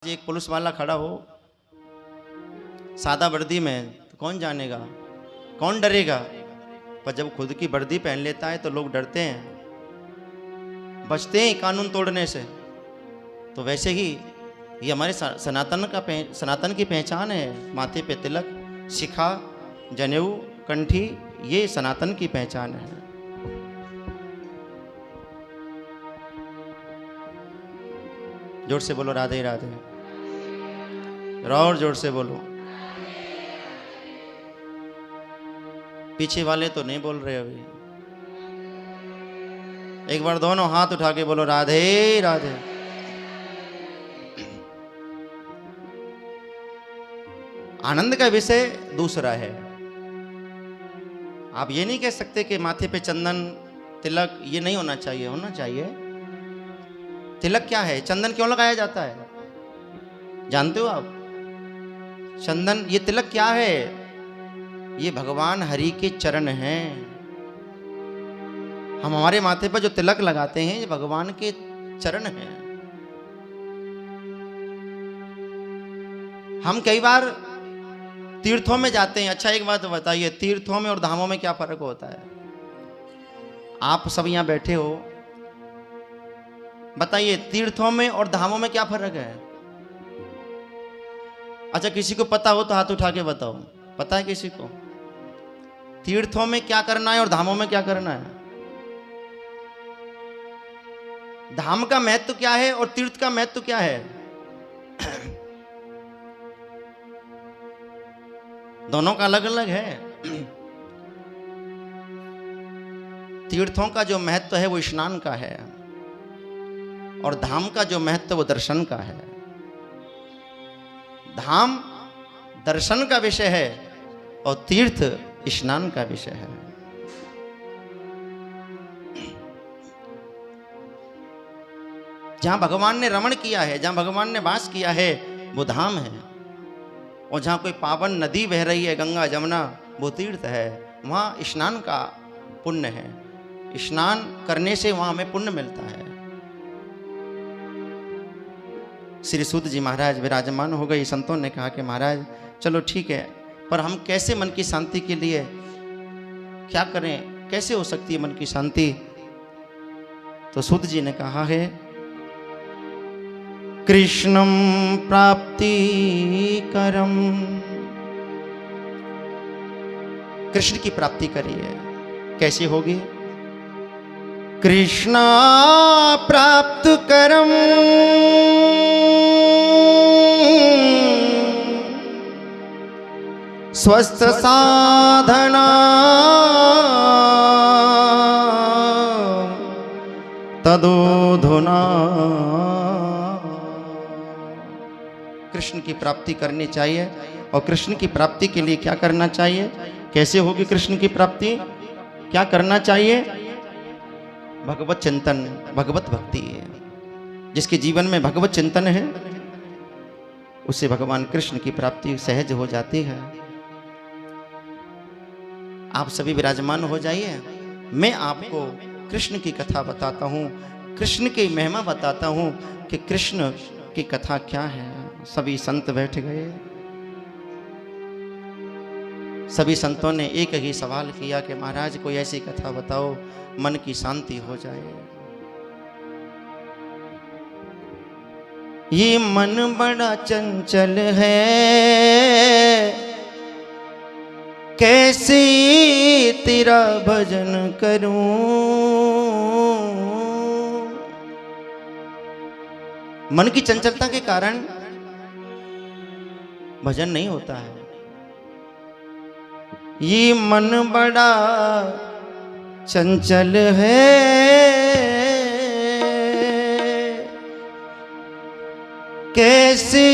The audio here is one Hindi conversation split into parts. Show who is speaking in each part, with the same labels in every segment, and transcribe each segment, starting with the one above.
Speaker 1: एक पुलिस वाला खड़ा हो सादा वर्दी में तो कौन जानेगा, कौन डरेगा। पर जब खुद की वर्दी पहन लेता है तो लोग डरते हैं, बचते हैं कानून तोड़ने से। तो वैसे ही ये हमारे सनातन की पहचान है। माथे पे तिलक, शिखा, जनेऊ, कंठी, ये सनातन की पहचान है। जोर से बोलो राधे राधे, और जोर से बोलो। पीछे वाले तो नहीं बोल रहे अभी। एक बार दोनों हाथ उठा के बोलो राधे राधे। आनंद का विषय दूसरा है। आप ये नहीं कह सकते कि माथे पे चंदन तिलक ये नहीं होना चाहिए, होना चाहिए। तिलक क्या है, चंदन क्यों लगाया जाता है जानते हो आप? चंदन, ये तिलक क्या है? ये भगवान हरि के चरण हैं। हम हमारे माथे पर जो तिलक लगाते हैं ये भगवान के चरण हैं। हम कई बार तीर्थों में जाते हैं। अच्छा एक बात बताइए, तीर्थों में और धामों में क्या फर्क होता है? आप सब यहां बैठे हो, बताइए तीर्थों में और धामों में क्या फर्क है? अच्छा किसी को पता हो तो हाथ उठा के बताओ, पता है किसी को? तीर्थों में क्या करना है और धामों में क्या करना है? धाम का महत्व क्या है और तीर्थ का महत्व क्या है? दोनों का अलग अलग है। तीर्थों का जो महत्व है वो स्नान का है और धाम का जो महत्व वो दर्शन का है। धाम दर्शन का विषय है और तीर्थ स्नान का विषय है। जहां भगवान ने रमण किया है, जहां भगवान ने वास किया है वो धाम है। और जहां कोई पावन नदी बह रही है, गंगा जमुना, वो तीर्थ है। वहां स्नान का पुण्य है। स्नान करने से वहां हमें पुण्य मिलता है। श्री सूत जी महाराज विराजमान हो गए। संतों ने कहा कि महाराज चलो ठीक है, पर हम कैसे मन की शांति के लिए क्या करें, कैसे हो सकती है मन की शांति? तो सूत जी ने कहा है कृष्णम प्राप्ति करम, कृष्ण की प्राप्ति करिए। कैसे होगी? कृष्णा प्राप्त करम स्वस्थ साधना तदोधुना। कृष्ण की प्राप्ति करनी चाहिए। और कृष्ण की प्राप्ति के लिए क्या करना चाहिए? कैसे होगी कृष्ण की प्राप्ति? क्या करना चाहिए? भगवत चिंतन, भगवत भक्ति है। जिसके जीवन में भगवत चिंतन है उसे भगवान कृष्ण की प्राप्ति सहज हो जाती है। आप सभी विराजमान हो जाइए। मैं आपको कृष्ण की कथा बताता हूँ, कृष्ण की महिमा बताता हूँ कि कृष्ण की कथा क्या है। सभी संत बैठ गए। सभी संतों ने एक ही सवाल किया कि महाराज कोई ऐसी कथा बताओ मन की शांति हो जाए। ये मन बड़ा चंचल है, कैसे तेरा भजन करूं। मन की चंचलता के कारण भजन नहीं होता है। ये मन बड़ा चंचल है, कैसे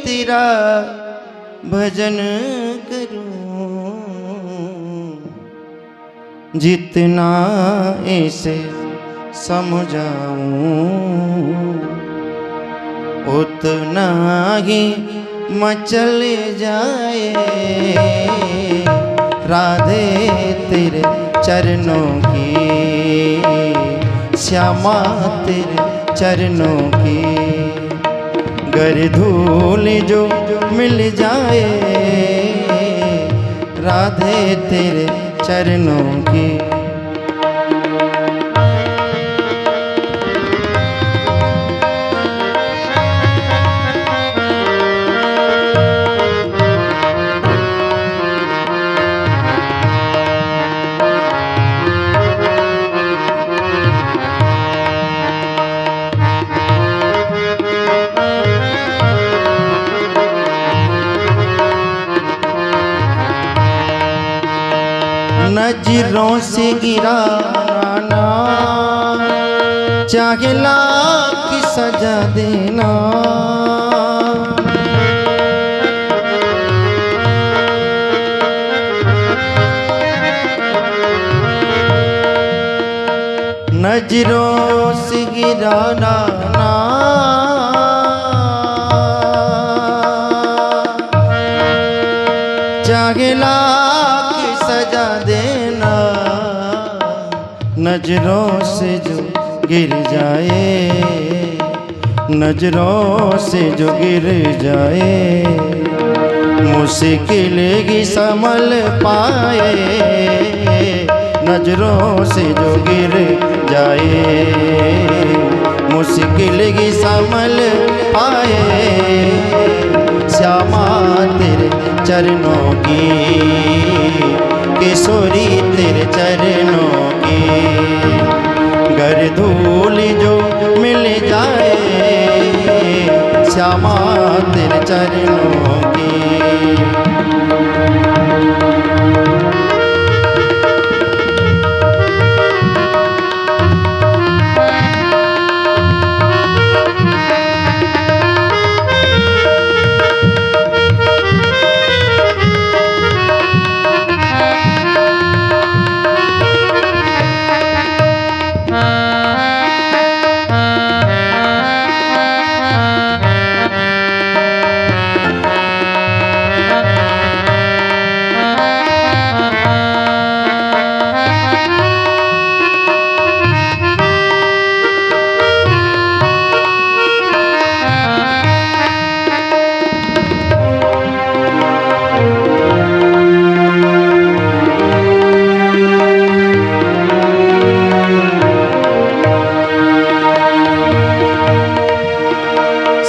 Speaker 1: तेरा भजन करूं। जितना इसे समझाऊं उतना ही मचल जाए। राधे तेरे चरणों की, श्यामा तेरे चरणों की गर धूल जो मिल जाए राधे तेरे चरणों की। नजरों से गिराना चाहे लाख सजा देना, नजरों से गिराना चाहे लाख सजा देना, नजरों से जो गिर जाए, नजरों से जो गिर जाए, मुश्किल ही संभल पाए, नजरों से जो गिर जाए, मुश्किल ही संभल पाए, श्यामा तेरे चरणों की, किशोरी तेरे चरणों की, गर धूल जो मिल जाए श्यामा तेरे चरणों की।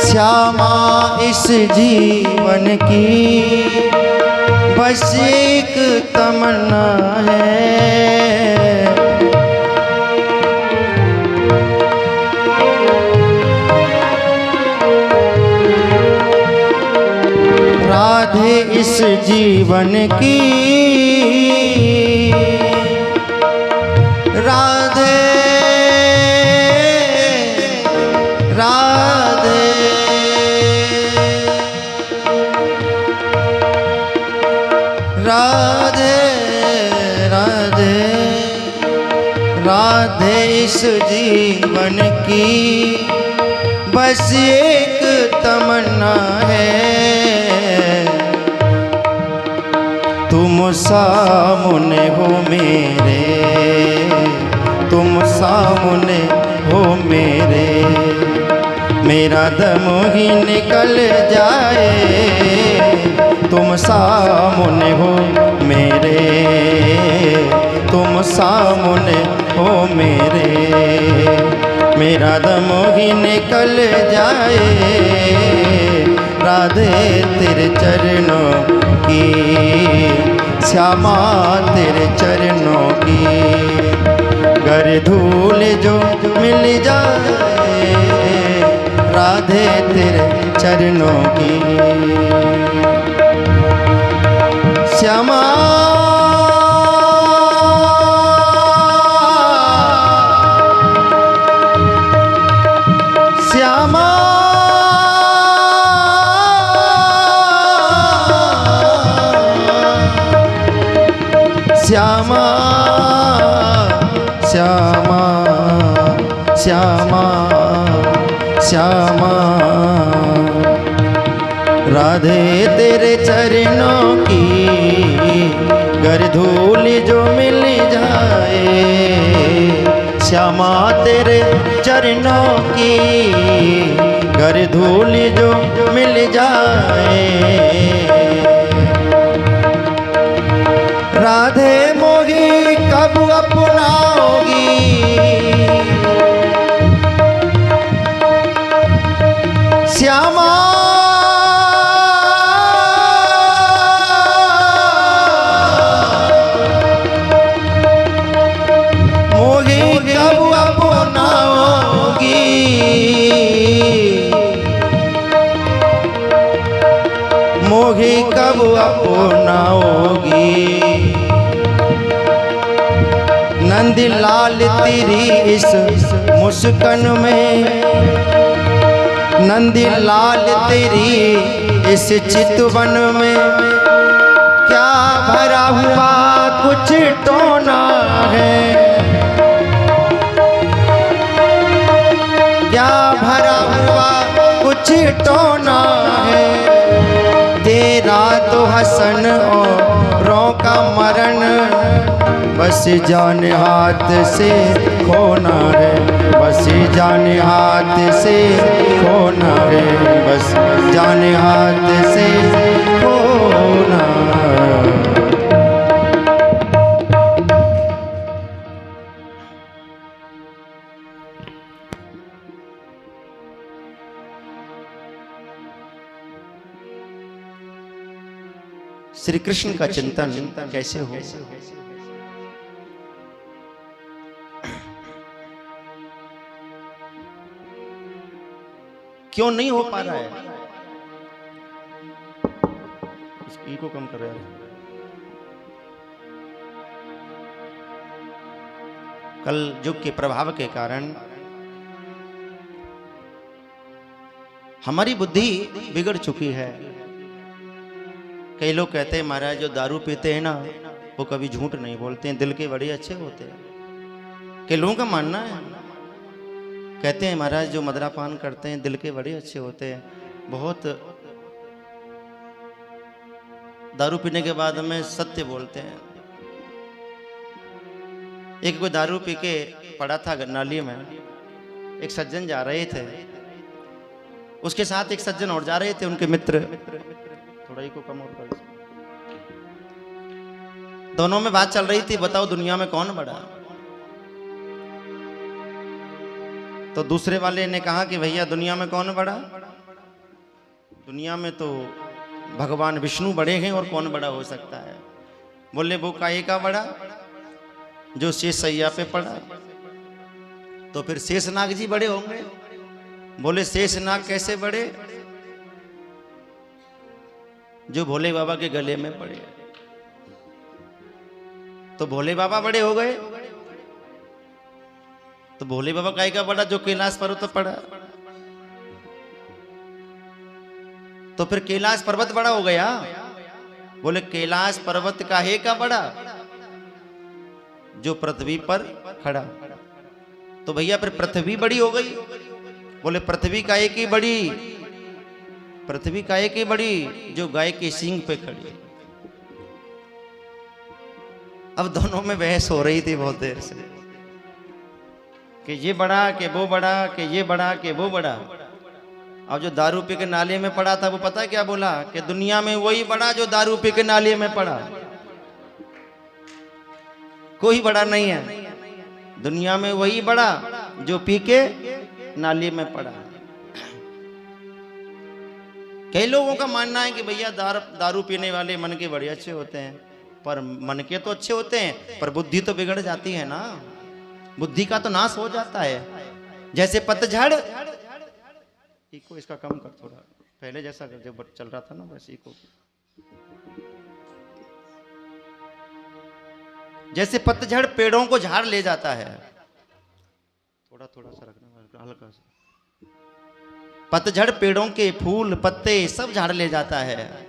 Speaker 1: श्यामा इस जीवन की बस एक तमन्ना है, राधे इस जीवन की, राधे राधे राधे राधे राधे इस जीवन की बस एक तमन्ना है, तुम सामने हो मेरे, तुम सामने हो मेरे, मेरा दम ही निकल जाए, तुम सामने हो मेरे, तुम सामने हो मेरे, मेरा दम ही निकल जाए, राधे तेरे चरणों की, श्यामा तेरे चरणों की, गर धूल जो मिल जाए राधे तेरे चरणों की। श्यामा श्यामा श्यामा श्यामा श्यामा श्यामा राधे तेरे चरणों की, गर धूल जो मिल जाए, श्यामा तेरे चरणों की, कर धूल जो मिल जाए। राधे मोही कब अपनाओगी, श्यामा मोही कब अपनाओगी, मोही कब अपनाओगी। नंद लाल तेरी इस मुस्कान में, नंदी लाल तेरी इस चितवन में, क्या भरा हुआ कुछ टोना है, क्या भरा हुआ कुछ टोना है। तेरा तो हसन औरों का मरण, बस जान हाथ से खोना है, बस जान हाथ से खोना है, बस जान हाथ से खोना। श्री कृष्ण का चिंतन कैसे हो? क्यों नहीं हो पा रहा है? इसकी को कम कर रहा है। कल युग के प्रभाव के कारण हमारी बुद्धि बिगड़ चुकी है। कई लोग कहते हैं महाराज जो दारू पीते हैं ना वो कभी झूठ नहीं बोलते हैं, दिल के बड़े अच्छे होते हैं। कई लोगों का मानना है, कहते हैं महाराज जो मदरापान करते हैं दिल के बड़े अच्छे होते हैं। बहुत दारू पीने के बाद में सत्य बोलते हैं। एक कोई दारू पी के पड़ा था नाली में, एक सज्जन जा रहे थे, उसके साथ एक सज्जन और जा रहे थे, उनके मित्र। थोड़ा ही को कम और कर। दोनों में बात चल रही थी, बताओ दुनिया में कौन बड़ा। तो दूसरे वाले ने कहा कि भैया दुनिया में कौन बड़ा? दुनिया में तो भगवान विष्णु बड़े हैं और कौन बड़ा हो सकता है। बोले वो काहे का बड़ा? जो शेष सैया पे पड़ा। तो फिर शेषनाग जी बड़े होंगे। बोले शेषनाग कैसे बड़े? जो भोले बाबा के गले में पड़े। तो भोले बाबा बड़े हो गए। तो भोले बाबा काहे का बड़ा? जो कैलाश पर्वत पर पड़ा। तो फिर कैलाश पर्वत बड़ा हो गया। बोले कैलाश पर्वत काहे का बड़ा? जो पृथ्वी पर खड़ा। तो भैया फिर पृथ्वी बड़ी हो गई। बोले पृथ्वी काहे की बड़ी? पृथ्वी काहे की बड़ी? जो गाय के सींग पे खड़ी। अब दोनों में बहस हो रही थी बहुत देर से कि ये बड़ा कि वो बड़ा, कि ये बड़ा कि वो बड़ा। अब जो दारू पी के नाले में पड़ा था वो पता है क्या बोला? कि दुनिया में वही बड़ा जो दारू पी के नाले में पड़ा, कोई बड़ा नहीं है। दुनिया में वही बड़ा जो पी के नाले में पड़ा। कई लोगों का मानना है कि भैया दारू पीने वाले मन के बड़े अच्छे होते हैं, पर मन के तो अच्छे होते हैं पर बुद्धि तो बिगड़ जाती है ना, बुद्धि का तो नाश हो जाता है। जैसे पतझड़, इको इसका कम कर थोड़ा, पहले जैसा जब चल रहा था ना बस इको। जैसे पतझड़ पेड़ों को झाड़ ले जाता है, थोड़ा थोड़ा सा रखना हल्का सा। पतझड़ पेड़ों के फूल पत्ते सब झाड़ ले जाता है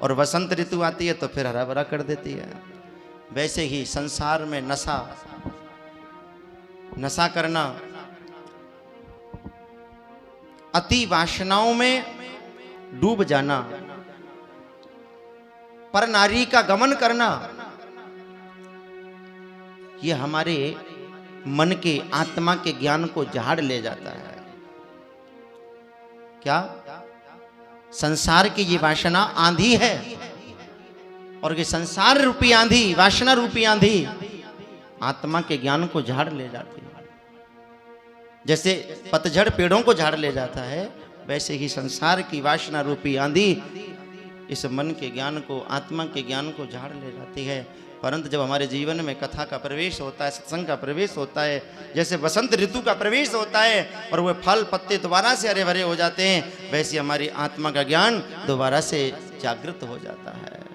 Speaker 1: और वसंत ऋतु आती है तो फिर हरा भरा कर देती है। वैसे ही संसार में नशा करना, अति वासनाओं में डूब जाना, पर नारी का गमन करना, यह हमारे मन के आत्मा के ज्ञान को झाड़ ले जाता है। क्या? संसार की ये वासना आंधी है, और ये संसार रूपी आंधी, वासना रूपी आंधी आत्मा के ज्ञान को झाड़ ले जाती है। जैसे पतझड़ पेड़ों को झाड़ ले जाता है, वैसे ही संसार की वासना रूपी आंधी इस मन के ज्ञान को, आत्मा के ज्ञान को झाड़ ले जाती है। परंतु जब हमारे जीवन में कथा का प्रवेश होता है, सत्संग का प्रवेश होता है, जैसे बसंत ऋतु का प्रवेश होता है और वह फल पत्ते दोबारा से हरे भरे हो जाते हैं, वैसे हमारी आत्मा का ज्ञान दोबारा से जागृत हो जाता है।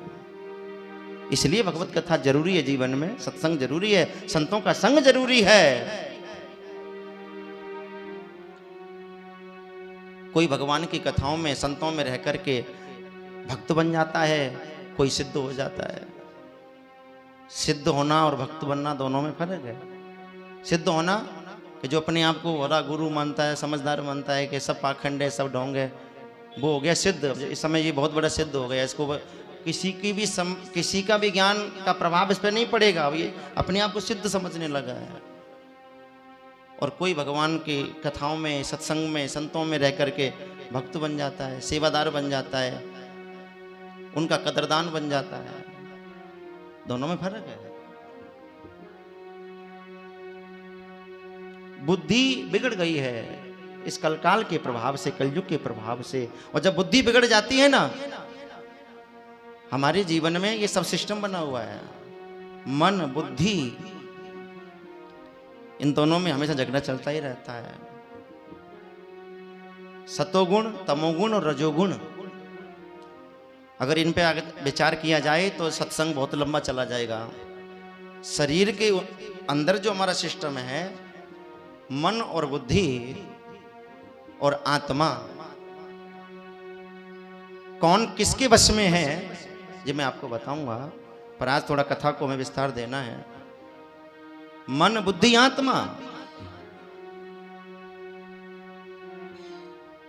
Speaker 1: इसलिए भगवत कथा जरूरी है जीवन में, सत्संग जरूरी है, संतों का संग जरूरी है। कोई भगवान की कथाओं में, संतों में रह करके भक्त बन जाता है, कोई सिद्ध हो जाता है। सिद्ध होना और भक्त बनना दोनों में फर्क है। सिद्ध होना कि जो अपने आप को बड़ा गुरु मानता है, समझदार मानता है कि सब पाखंड है, सब ढोंग है, वो हो गया सिद्ध। इस समय ये बहुत बड़ा सिद्ध हो गया। इसको किसी का भी ज्ञान का प्रभाव इस पर नहीं पड़ेगा, ये अपने आप को सिद्ध समझने लगा है। और कोई भगवान की कथाओं में, सत्संग में, संतों में रह करके भक्त बन जाता है, सेवादार बन जाता है, उनका कदरदान बन जाता है। दोनों में फर्क है। बुद्धि बिगड़ गई है इस कलकाल के प्रभाव से, कलयुग के प्रभाव से। और जब बुद्धि बिगड़ जाती है ना, हमारे जीवन में ये सब सिस्टम बना हुआ है, मन बुद्धि, इन दोनों में हमेशा झगड़ा चलता ही रहता है। सतोगुण, तमोगुण और रजोगुण, अगर इन पे आगे विचार किया जाए तो सत्संग बहुत लंबा चला जाएगा। शरीर के अंदर जो हमारा सिस्टम है, मन और बुद्धि और आत्मा, कौन किसके वश में है ये मैं आपको बताऊंगा, पर आज थोड़ा कथा को हमें विस्तार देना है। मन बुद्धि आत्मा,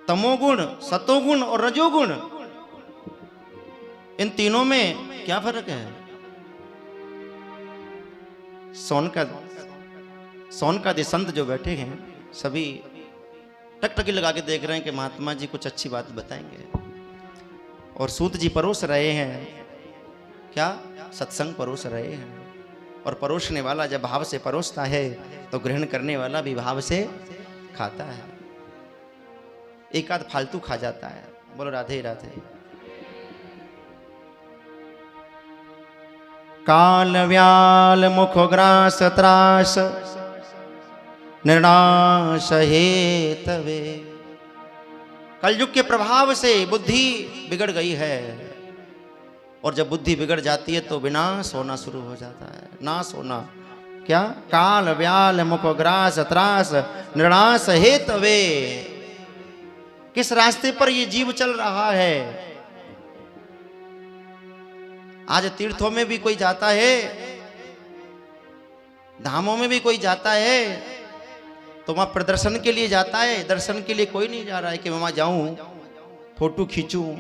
Speaker 1: तमोगुण, सतोगुण और रजोगुण, इन तीनों में क्या फर्क है? सोनकादि संत जो बैठे हैं सभी टकटकी लगा के देख रहे हैं कि महात्मा जी कुछ अच्छी बात बताएंगे, और सूत जी परोस रहे हैं, क्या सत्संग परोस रहे हैं। और परोसने वाला जब भाव से परोसता है तो ग्रहण करने वाला भी भाव से खाता है। एक आध फालतू खा जाता है। बोलो राधे राधे। काल व्याल मुख ग्रास त्रास निर्नाश हेतवे। कलयुग के प्रभाव से बुद्धि बिगड़ गई है, और जब बुद्धि बिगड़ जाती है तो विनाश होना शुरू हो जाता है। नाश होना क्या? काल व्याल मुख ग्रास त्रास निर्नाश हेतवे। किस रास्ते पर ये जीव चल रहा है? आज तीर्थों में भी कोई जाता है, धामों में भी कोई जाता है, तो वहां प्रदर्शन के लिए जाता है। दर्शन के लिए कोई नहीं जा रहा है कि मैं वहां जाऊं, फोटो खींचूं,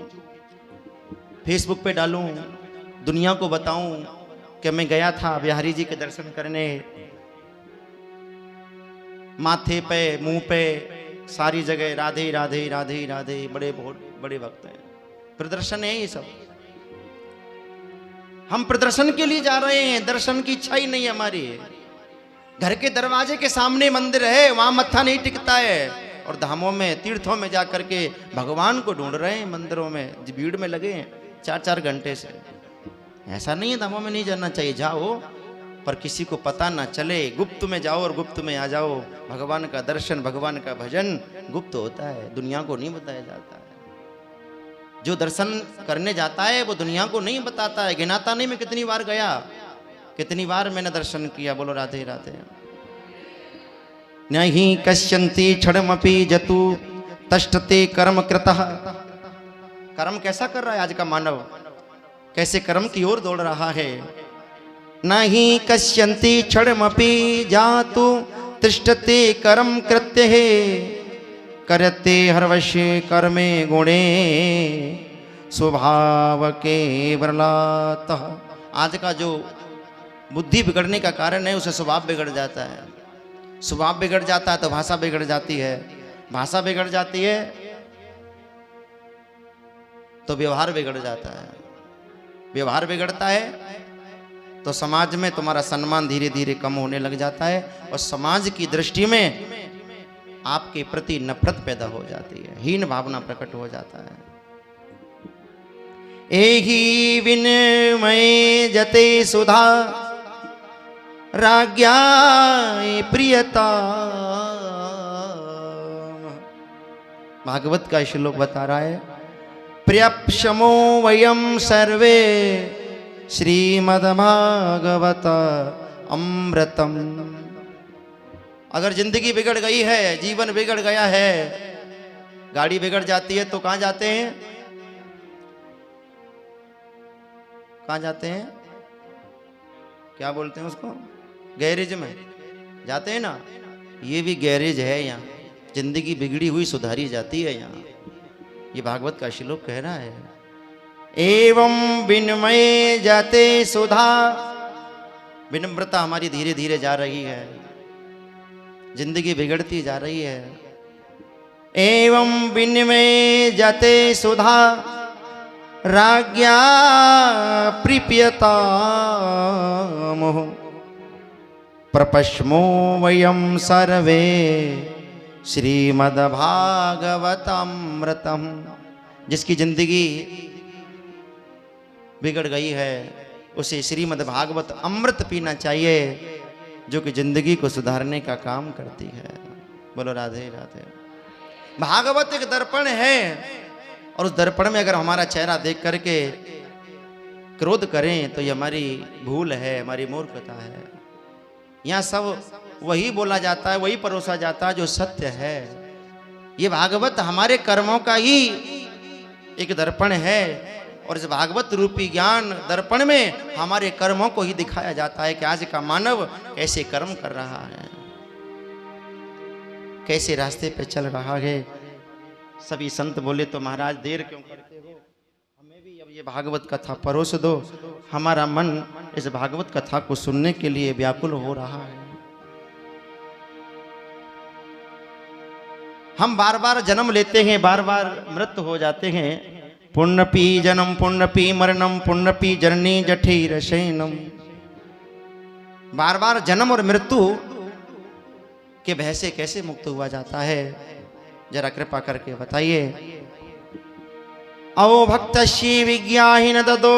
Speaker 1: फेसबुक पे डालूं, दुनिया को बताऊं कि मैं गया था बिहारी जी के दर्शन करने। माथे पे, मुंह पे, सारी जगह राधे राधे राधे राधे, बड़े बहुत बड़े भक्त हैं। प्रदर्शन है ये सब। हम प्रदर्शन के लिए जा रहे हैं, दर्शन की इच्छा ही नहीं है हमारी। घर के दरवाजे के सामने मंदिर है, वहां मत्था नहीं टिकता है। और धामों में, तीर्थों में जा करके भगवान को ढूंढ रहे हैं, मंदिरों में भीड़ में लगे हैं 4-4 घंटे से। ऐसा नहीं है धामों में नहीं जाना चाहिए, जाओ, पर किसी को पता ना चले। गुप्त में जाओ और गुप्त में आ जाओ। भगवान का दर्शन, भगवान का भजन गुप्त होता है, दुनिया को नहीं बताया जाता है। जो दर्शन करने जाता है वो दुनिया को नहीं बताता है। गिनाता नहीं मैं कितनी बार गया, कितनी बार मैंने दर्शन किया। बोलो राधे राधे। नहीं कश्यन्ति क्षणमपि जतु तष्टते कर्म कृतः। कर्म कैसा कर रहा है आज का मानव? कैसे कर्म की ओर दौड़ रहा है? नहीं कश्यन्ति क्षणमपि जातु तिष्ठते कर्म कृत्य है करते हर्वशे कर्मे गुणे स्वभाव के बरलातः। आज का जो बुद्धि बिगड़ने का कारण है, उसे स्वभाव बिगड़ जाता है। स्वभाव बिगड़ जाता है तो भाषा बिगड़ जाती है, भाषा बिगड़ जाती है तो व्यवहार बिगड़ जाता है। व्यवहार बिगड़ता है तो समाज में तुम्हारा सम्मान धीरे धीरे कम होने लग जाता है और समाज की दृष्टि में आपके प्रति नफरत पैदा हो जाती है, हीन भावना प्रकट हो जाता है। एहि विनमय जते सुधा राज्ञा प्रियता। भागवत का श्लोक बता रहा है, प्रियक्षमो वयम सर्वे श्रीमद्भागवत अमृतम। अगर जिंदगी बिगड़ गई है, जीवन बिगड़ गया है, गाड़ी बिगड़ जाती है तो कहां जाते हैं? कहां जाते हैं? क्या बोलते हैं उसको? गैरेज में जाते हैं ना। ये भी गैरेज है, यहाँ जिंदगी बिगड़ी हुई सुधारी जाती है। यहाँ ये भागवत का श्लोक कह रहा है, एवं विनमय जाते सुधा। विनम्रता हमारी धीरे धीरे जा रही है, जिंदगी बिगड़ती जा रही है। एवं विनमय जाते सुधा राज्ञा प्रीप्यता मोह प्रपश्मो वयम सर्वे श्रीमद्भागवतमृतम। जिसकी जिंदगी बिगड़ गई है उसे श्रीमद्भागवत अमृत पीना चाहिए, जो कि जिंदगी को सुधारने का काम करती है। बोलो राधे राधे। भागवत एक दर्पण है और उस दर्पण में अगर हमारा चेहरा देख करके क्रोध करें तो ये हमारी भूल है, हमारी मूर्खता है। यहाँ सब वही बोला जाता है, वही परोसा जाता है जो सत्य है। ये भागवत हमारे कर्मों का ही एक दर्पण है और इस भागवत रूपी ज्ञान दर्पण में हमारे कर्मों को ही दिखाया जाता है कि आज का मानव कैसे कर्म कर रहा है, कैसे रास्ते पे चल रहा है। सभी संत बोले तो महाराज देर क्यों करते हो, हमें भी अब ये भागवत कथा परोस दो। हमारा मन इस भागवत कथा को सुनने के लिए व्याकुल हो रहा है। हम बार बार जन्म लेते हैं, बार बार मृत्यु हो जाते हैं। पुण्यपी जन्म पुण्यपी मरणम पुण्यपी जननी जठीर शयनम। बार बार जन्म और मृत्यु के भय से कैसे मुक्त हुआ जाता है, जरा कृपा करके बताइए। अवो भक्त विज्ञाहीन ददो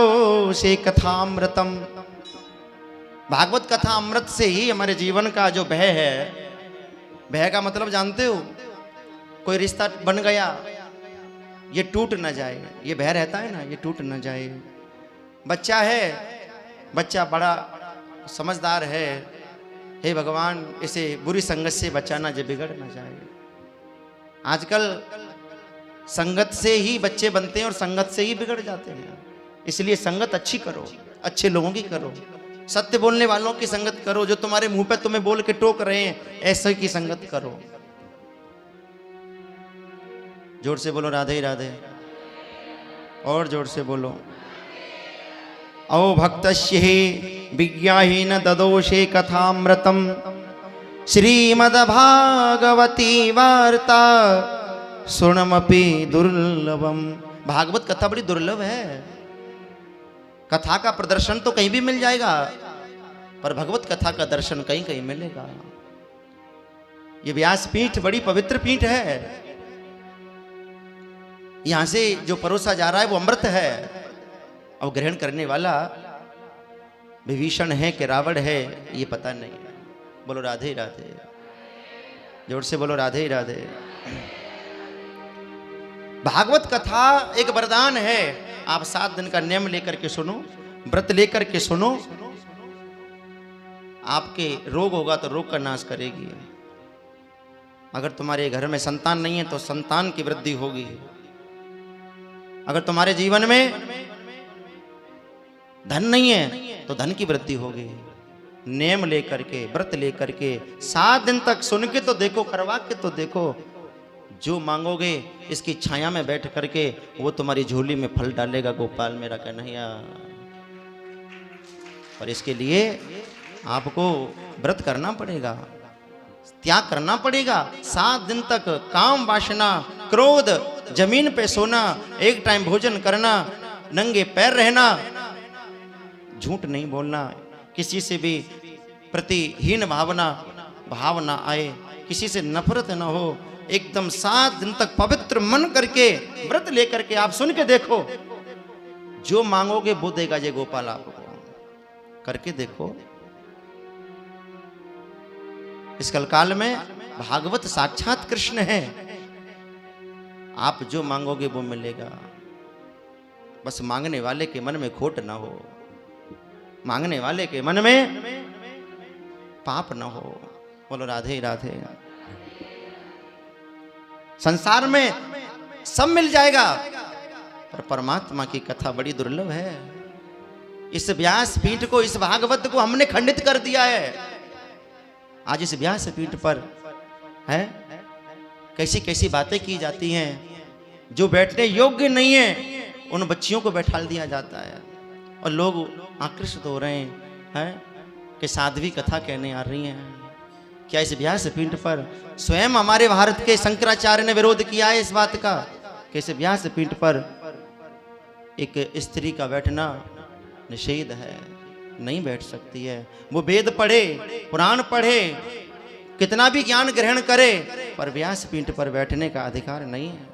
Speaker 1: से कथामृतम। भागवत कथा अमृत से ही हमारे जीवन का जो भय है, भय का मतलब जानते हो? कोई रिश्ता बन गया, ये टूट न जाए, ये भय रहता है ना, ये टूट न जाए। बच्चा है, बच्चा बड़ा समझदार है, हे भगवान इसे बुरी संगत से बचाना, जो बिगड़ न जाए। आजकल संगत से ही बच्चे बनते हैं और संगत से ही बिगड़ जाते हैं। इसलिए संगत अच्छी करो, अच्छे लोगों की करो, सत्य बोलने वालों की संगत करो, जो तुम्हारे मुंह पे तुम्हें बोल के टोक रहे हैं ऐसे की संगत करो। जोर से बोलो राधे राधे, और जोर से बोलो। औ भक्तस्य विज्ञाहीन ददोषे कथामृतम श्रीमद्भागवती वार्ता सुनमपि दुर्लभम। भागवत कथा बड़ी दुर्लभ है। कथा का प्रदर्शन तो कहीं भी मिल जाएगा, पर भगवत कथा का दर्शन कहीं कहीं मिलेगा। ये व्यासपीठ बड़ी पवित्र पीठ है। यहां से जो परोसा जा रहा है वो अमृत है। अब ग्रहण करने वाला विभीषण है कि रावण है ये पता नहीं है। बोलो राधे राधे, जोर से बोलो राधे राधे। भागवत कथा एक वरदान है। आप 7 दिन का नियम लेकर के सुनो, व्रत लेकर के सुनो, आपके रोग होगा तो रोग का नाश करेगी। अगर तुम्हारे घर में संतान नहीं है तो संतान की वृद्धि होगी। अगर तुम्हारे जीवन में धन नहीं है तो धन की वृद्धि होगी। नियम लेकर के, व्रत लेकर के 7 दिन तक सुन के तो देखो, करवा के तो देखो। जो मांगोगे इसकी छाया में बैठ करके वो तुम्हारी झोली में फल डालेगा। गोपाल मेरा कन्हैया। और इसके लिए आपको व्रत करना पड़ेगा, त्याग करना पड़ेगा। 7 दिन तक काम वासना, क्रोध, जमीन पे सोना, एक टाइम भोजन करना, नंगे पैर रहना, झूठ नहीं बोलना, किसी से भी प्रतिहीन भाव ना आए, किसी से नफरत ना हो, एकदम 7 दिन तक पवित्र मन करके व्रत लेकर के आप सुन के देखो, जो मांगोगे वो देगा ये गोपाल आपको। करके देखो। इस कलकाल में भागवत साक्षात कृष्ण है, आप जो मांगोगे वो मिलेगा। बस मांगने वाले के मन में खोट ना हो, मांगने वाले के मन में पाप ना हो। बोलो राधे राधे। संसार में सब मिल जाएगा, पर परमात्मा की कथा बड़ी दुर्लभ है। इस व्यास पीठ को, इस भागवत को हमने खंडित कर दिया है। आज इस व्यास पीठ पर है कैसी कैसी बातें की जाती हैं, जो बैठने योग्य नहीं है उन बच्चियों को बैठाल दिया जाता है, और लोग आकृष्ट हो रहे हैं कि साध्वी कथा कहने आ रही हैं। क्या इस व्यास पीठ पर स्वयं हमारे भारत के शंकराचार्य ने विरोध किया है इस बात का कि इस व्यास पीठ पर एक स्त्री का बैठना निषेध है, नहीं बैठ सकती है। वो वेद पढ़े, पुराण पढ़े, कितना भी ज्ञान ग्रहण करे, पर व्यास पीठ पर बैठने का अधिकार नहीं है।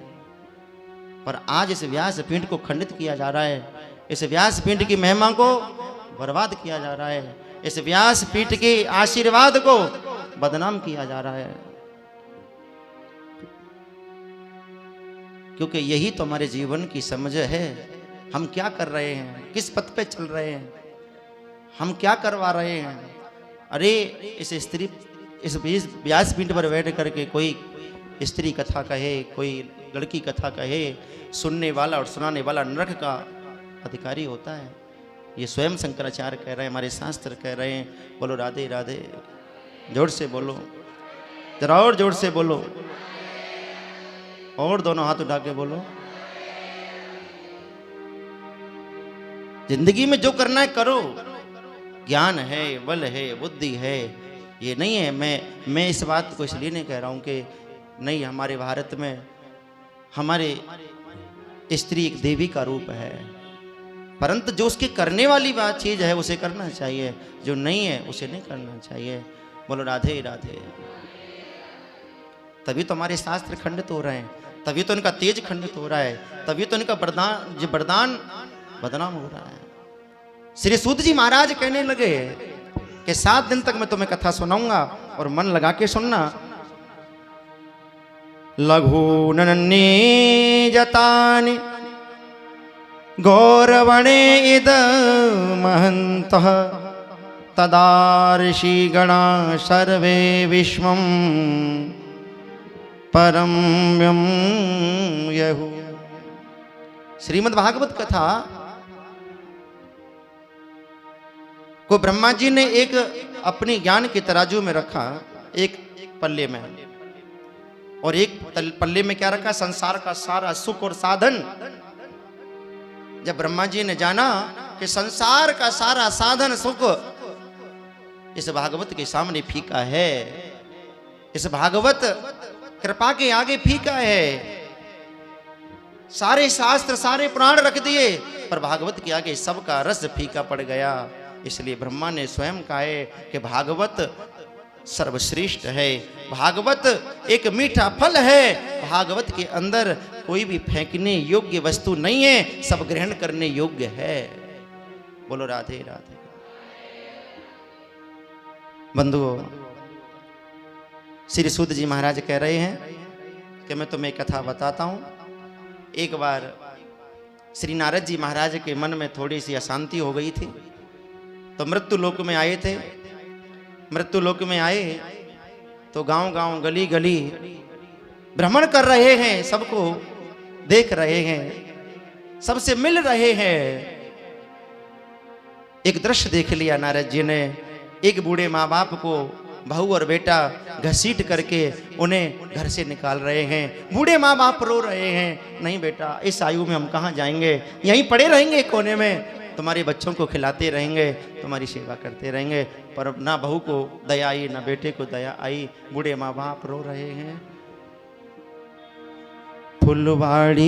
Speaker 1: पर आज इस व्यास पीठ को खंडित किया जा रहा है, इस व्यास पीठ की महिमा को बर्बाद किया जा रहा है, इस व्यास पीठ के आशीर्वाद को बदनाम किया जा रहा है। क्योंकि यही तो हमारे जीवन की समझ है। हम क्या कर रहे हैं, किस पथ पे चल रहे हैं, हम क्या करवा रहे हैं। अरे इस व्यास पीठ पर बैठ करके कोई स्त्री कथा कहे, कोई लड़की कथा कहे, सुनने वाला और सुनाने वाला नरक का अधिकारी होता है। ये स्वयं शंकराचार्य कह रहे हैं, हमारे शास्त्र कह रहे हैं। बोलो राधे राधे। जोर से बोलो, जरा और जोर से बोलो, और दोनों हाथ उठा के बोलो। जिंदगी में जो करना है करो, ज्ञान है, बल है, बुद्धि है, ये नहीं है। मैं इस बात को इसलिए नहीं कह रहा हूं कि नहीं, हमारे भारत में हमारे स्त्री एक देवी का रूप है, परंतु जो उसके करने वाली बात चीज है उसे करना चाहिए, जो नहीं है उसे नहीं करना चाहिए। बोलो राधे राधे। तभी तो हमारे शास्त्र खंडित हो रहे हैं, तभी तो इनका तेज खंडित हो रहा है, तभी तो इनका वरदान बदनाम हो रहा है। श्री सूत जी महाराज कहने लगे कि 7 दिन तक मैं तुम्हें कथा सुनाऊंगा और मन लगा के सुनना। लघु नन्नी जतानि गौरवणे इद महन्तः तदा ऋषि गणा सर्वे विश्वं परम यहु। श्रीमद् भागवत कथा को ब्रह्मा जी ने एक अपनी ज्ञान के तराजू में रखा, एक पल्ले में, और एक पल्ले में क्या रखा, संसार का सारा सुख और साधन। जब ब्रह्मा जी ने जाना कि संसार का सारा साधन सुख इस भागवत के सामने फीका है, इस भागवत कृपा के आगे फीका है, सारे शास्त्र सारे पुराण रख दिए पर भागवत के आगे सबका रस फीका पड़ गया। इसलिए ब्रह्मा ने स्वयं कहा है कि भागवत सर्वश्रेष्ठ है, भागवत एक मीठा फल है, भागवत के अंदर कोई भी फेंकने योग्य वस्तु नहीं है, सब ग्रहण करने योग्य है। बोलो राधे राधे। बंधुओं, श्री सूत जी महाराज कह रहे हैं कि मैं तुम्हें कथा बताता हूं। एक बार श्री नारद जी महाराज के मन में थोड़ी सी अशांति हो गई थी, तो मृत्यु लोक में आए थे। मृत्यु लोक में आए तो गांव गांव गली गली भ्रमण कर रहे हैं, सबको देख रहे हैं, सबसे मिल रहे हैं। एक दृश्य देख लिया नारद जी ने, एक बूढ़े माँ बाप को बहू और बेटा घसीट करके उन्हें घर से निकाल रहे हैं। बूढ़े माँ बाप रो रहे हैं, नहीं बेटा इस आयु में हम कहाँ जाएंगे, यहीं पड़े रहेंगे कोने में, तुम्हारे बच्चों को खिलाते रहेंगे, तुम्हारी सेवा करते रहेंगे। पर ना बहू को दया आई ना बेटे को दया आई, बूढ़े माँ बाप रो रहे हैं। फुलवाड़ी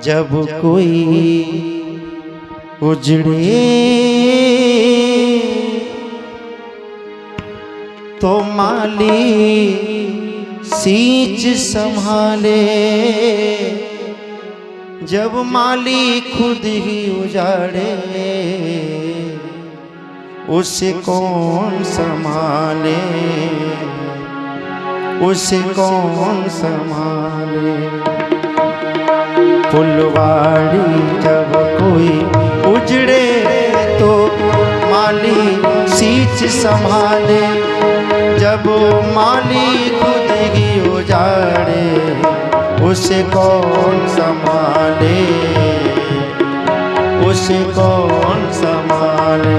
Speaker 1: जब कोई उजड़े तो माली सींच संभाले, जब माली खुद ही उजाड़े उसे कौन संभाले, उसे कौन संभाले। फुलवाड़ी जब कोई उजड़े तो माली सींच संभाले, जब माली खुद ही उजाड़े उसे कौन संभाले, उसे कौन संभाले।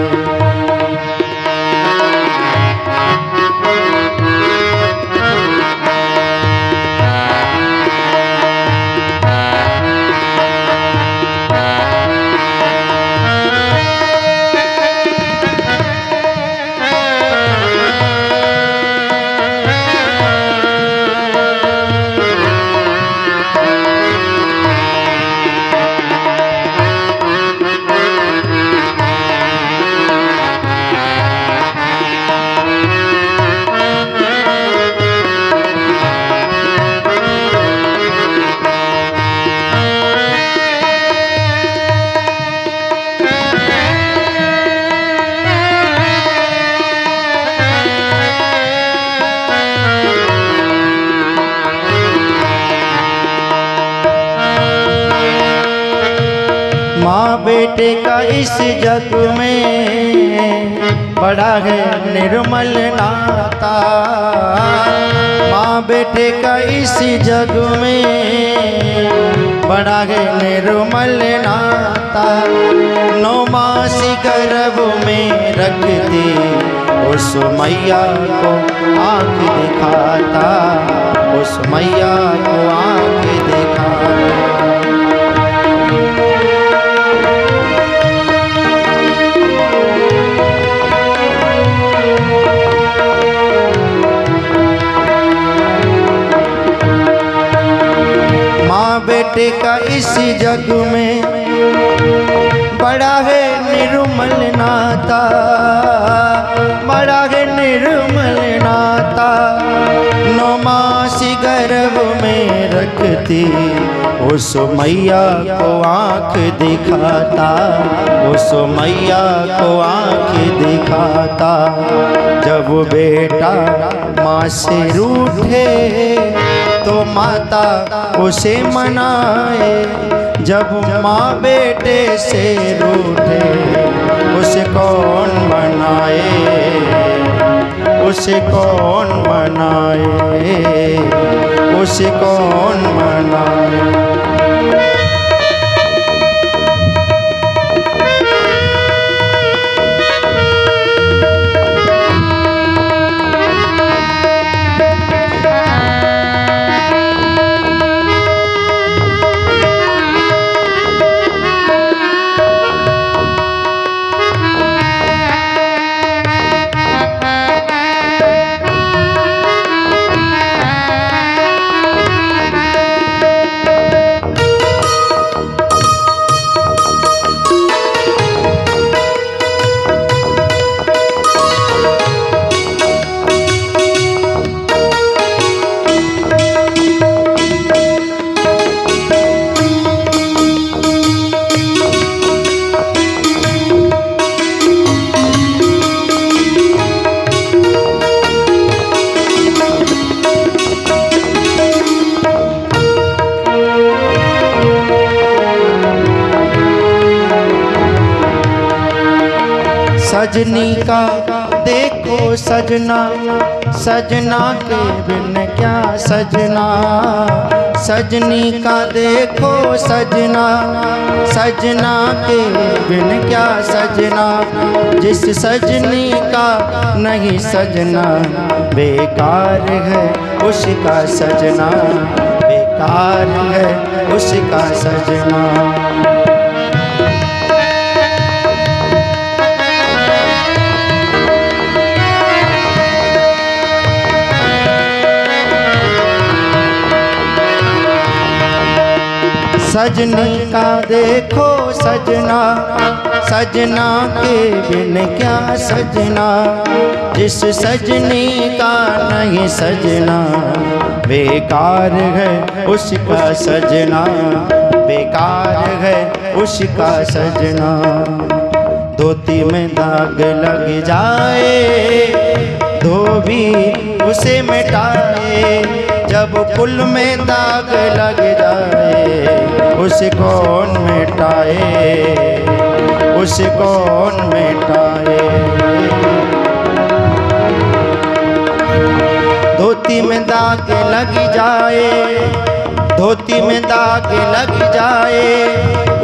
Speaker 1: माँ बेटे का इस जग में बड़ा है निर्मल नाता, माँ बेटे का इस जग में बड़ा है निर्मल नाता। 9 मास गर्भ में रखती उस मैया को आँख दिखाता, उस मैया को आँख दिखाता। बेटे का इस जग में बड़ा है निर्मल नाता, बड़ा है निर्मल नाता। 9 मास गर्भ में रखती उस मैया को आँख दिखाता, उस मैया को आँख दिखाता। जब बेटा माँ से रूठे तो माता उसे मनाए, जब माँ बेटे से रूठे उसे कौन मनाए, उसे कौन मनाए, उसे कौन मनाए। सजनी का देखो सजना, सजना के बिन क्या सजना। सजनी का देखो सजना, सजना के बिन क्या सजना। जिस सजनी का नहीं सजना बेकार है उसका सजना, बेकार है उसका सजना। सजनी का देखो सजना, सजना के बिन क्या सजना, जिस सजनी का नहीं सजना, बेकार है उसका सजना, बेकार है उसका सजना। धोती में दाग लग जाए धोबी उसे मिटाए, जब कुल में दाग लग जाए उसे कौन मिटाए, उसे कौन मिटाए। धोती में दाग लग जाए, धोती में दाग लग जाए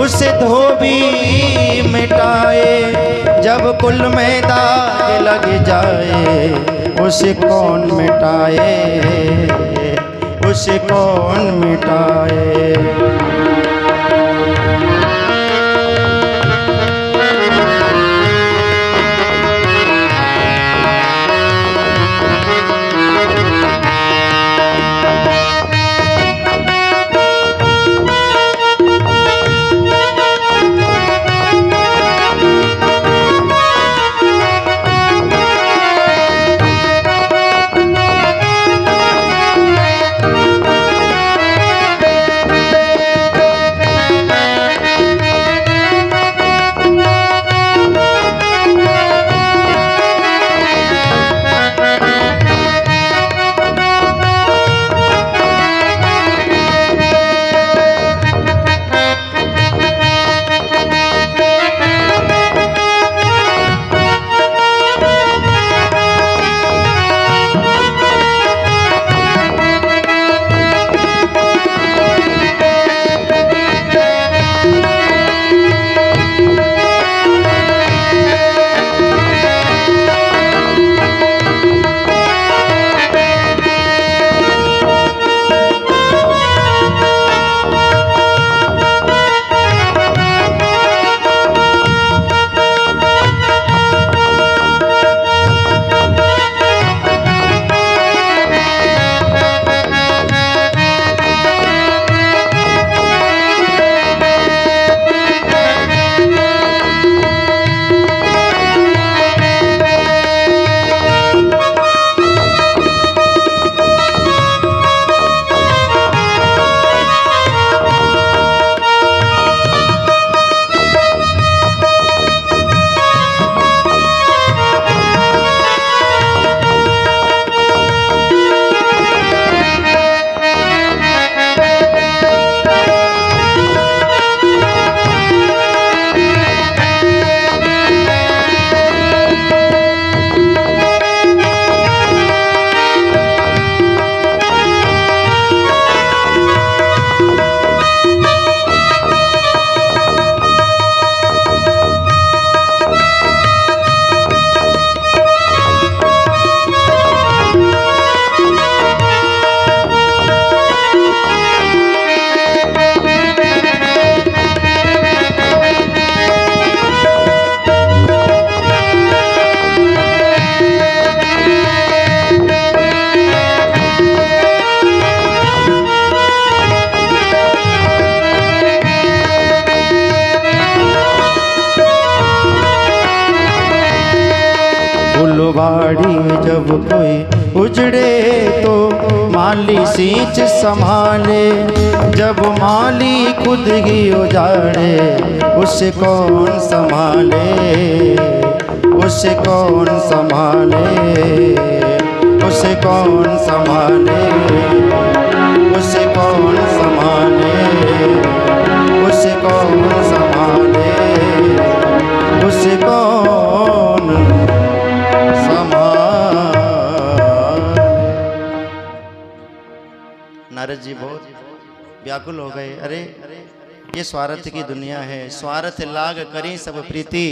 Speaker 1: उसे धोबी मिटाए, जब कुल में दाग लग जाए उसे कौन मिटाए, उसे कौन मिटाए। फुलवाड़ी जब कोई उजड़े तो माली सींच संभाले, जब माली खुद ही उजाड़े उसे कौन संभाले, उसे कौन संभाले, उसे कौन संभाले, उसे कौन संभाले, उसे कौन संभाले, उसे कौन नारद जी बहुत व्याकुल हो गए। अरे ये स्वार्थ की दुनिया है, स्वार्थ लाग करें सब प्रीति,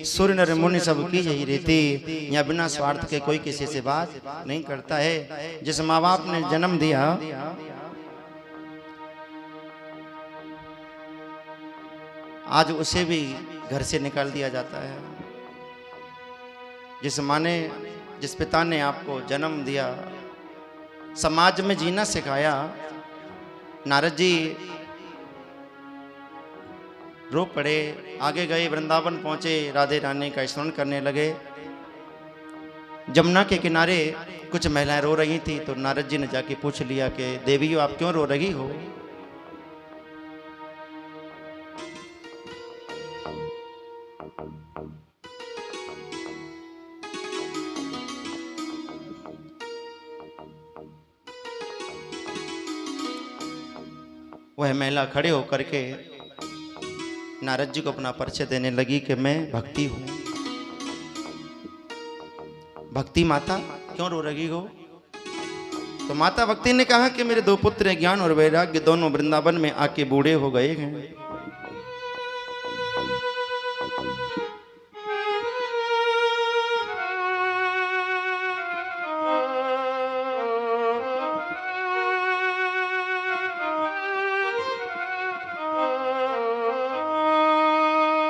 Speaker 1: सुर नर मुनि सब की यही रीति। यहाँ बिना स्वार्थ के कोई किसी से बात नहीं करता है। जिस माँ बाप ने जन्म दिया आज उसे भी घर से निकाल दिया जाता है। जिस माँ ने, जिस पिता ने आपको जन्म दिया, समाज में जीना सिखाया, नारद जी रो पड़े। आगे गए, वृंदावन पहुंचे, राधे रानी का स्मरण करने लगे। जमुना के किनारे कुछ महिलाएं रो रही थी, तो नारद जी ने जाके पूछ लिया कि देवी आप क्यों रो रही हो? वह महिला खड़े होकर के नारद जी को अपना परिचय देने लगी कि मैं भक्ति हूं। भक्ति माता क्यों रो रही हो? तो माता भक्ति ने कहा कि मेरे दो पुत्र ज्ञान और वैराग्य दोनों वृंदावन में आके बूढ़े हो गए हैं।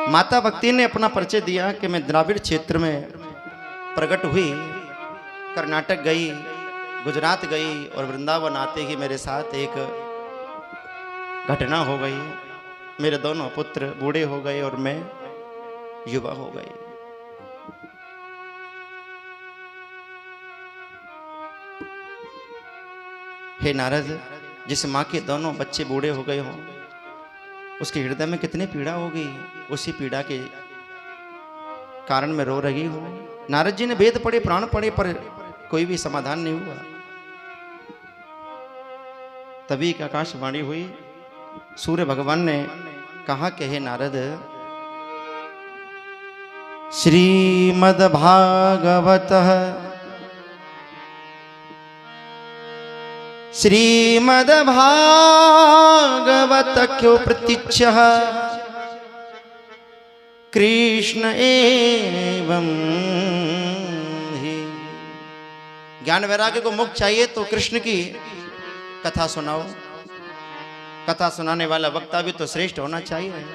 Speaker 1: माता भक्ति ने अपना परिचय दिया कि मैं द्राविड़ क्षेत्र में प्रकट हुई, कर्नाटक गई, गुजरात गई और वृंदावन आते ही मेरे साथ एक घटना हो गई। मेरे दोनों पुत्र बूढ़े हो गए और मैं युवा हो गई। हे नारद, जिस माँ के दोनों बच्चे बूढ़े हो गए हों, उसके हृदय में कितनी पीड़ा होगी। उसी पीड़ा के कारण मैं रो रही हूं। नारद जी ने वेद पढ़े, प्राण पढ़े, पर कोई भी समाधान नहीं हुआ। तभी एक आकाशवाणी हुई। सूर्य भगवान ने कहा कि हे नारद, श्रीमद् भागवतः श्रीमद् भागवत क्यों प्रतीच्यः कृष्ण एवं ही। ज्ञान वैराग्य को मुक्त चाहिए तो कृष्ण की कथा सुनाओ। कथा सुनाने वाला वक्ता भी तो श्रेष्ठ होना चाहिए।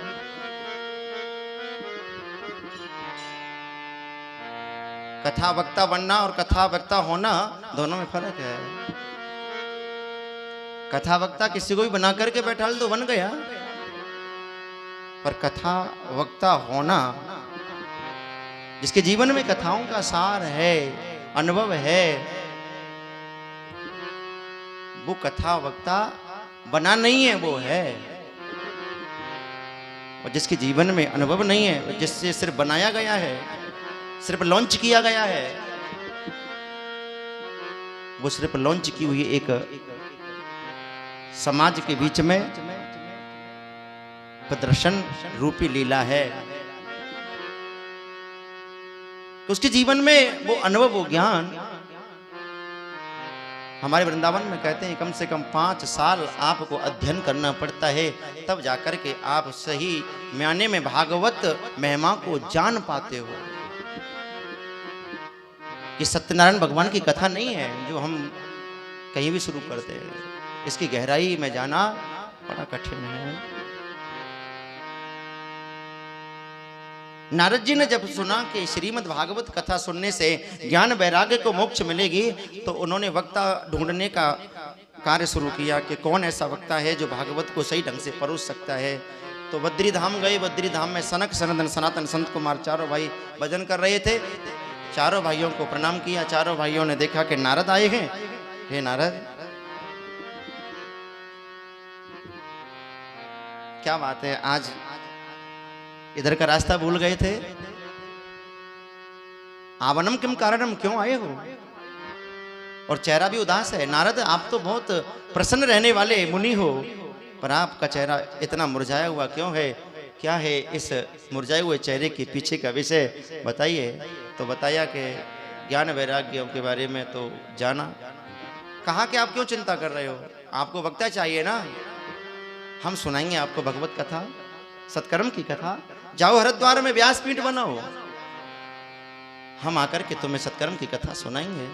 Speaker 1: कथा वक्ता बनना और कथा वक्ता होना दोनों में फर्क है। कथा वक्ता किसी को भी बना करके बैठा तो बन गया, पर कथा वक्ता होना, जिसके जीवन में कथाओं का सार है, अनुभव है, वो कथा वक्ता बना नहीं है, वो है। और जिसके जीवन में अनुभव नहीं है, जिससे सिर्फ बनाया गया है, सिर्फ लॉन्च किया गया है, वो सिर्फ लॉन्च की हुई एक समाज के बीच में प्रदर्शन रूपी लीला है। तो उसके जीवन में वो अनुभव, वो ज्ञान, हमारे वृंदावन में कहते हैं कम से कम 5 साल आपको अध्ययन करना पड़ता है, तब जाकर के आप सही मायने में भागवत महिमा को जान पाते हो। कि सत्यनारायण भगवान की कथा नहीं है जो हम कहीं भी शुरू करते हैं। इसकी गहराई में जाना बड़ा कठिन है। नारद जी ने जब सुना कि श्रीमद् भागवत कथा सुनने से ज्ञान वैराग्य को मोक्ष मिलेगी, तो उन्होंने वक्ता ढूंढने का कार्य शुरू किया कि कौन ऐसा वक्ता है जो भागवत को सही ढंग से परोस सकता है। तो बद्री धाम गए। बद्री धाम में सनक, सनंदन, सनातन, संत कुमार चारों भाई भजन कर रहे थे। चारों भाइयों को प्रणाम किया। चारों भाइयों ने देखा कि नारद आए हैं। हे नारद, क्या बात है, आज इधर का रास्ता भूल गए थे? आवनम किम कारणम, क्यों आए हो? और चेहरा भी उदास है। नारद, आप तो बहुत प्रसन्न रहने वाले मुनि हो, पर आपका चेहरा इतना मुरझाया हुआ क्यों है? क्या है इस मुरझाए हुए चेहरे के पीछे का विषय बताइए। तो बताया कि ज्ञान वैराग्यों के बारे में तो जाना। कहा कि आप क्यों चिंता कर रहे हो? आपको वक्ता चाहिए ना, हम सुनाएंगे आपको भगवत कथा, सत्कर्म की कथा। जाओ हरिद्वार में व्यासपीठ बनाओ, हम आकर के तुम्हें सत्कर्म की कथा सुनाएंगे।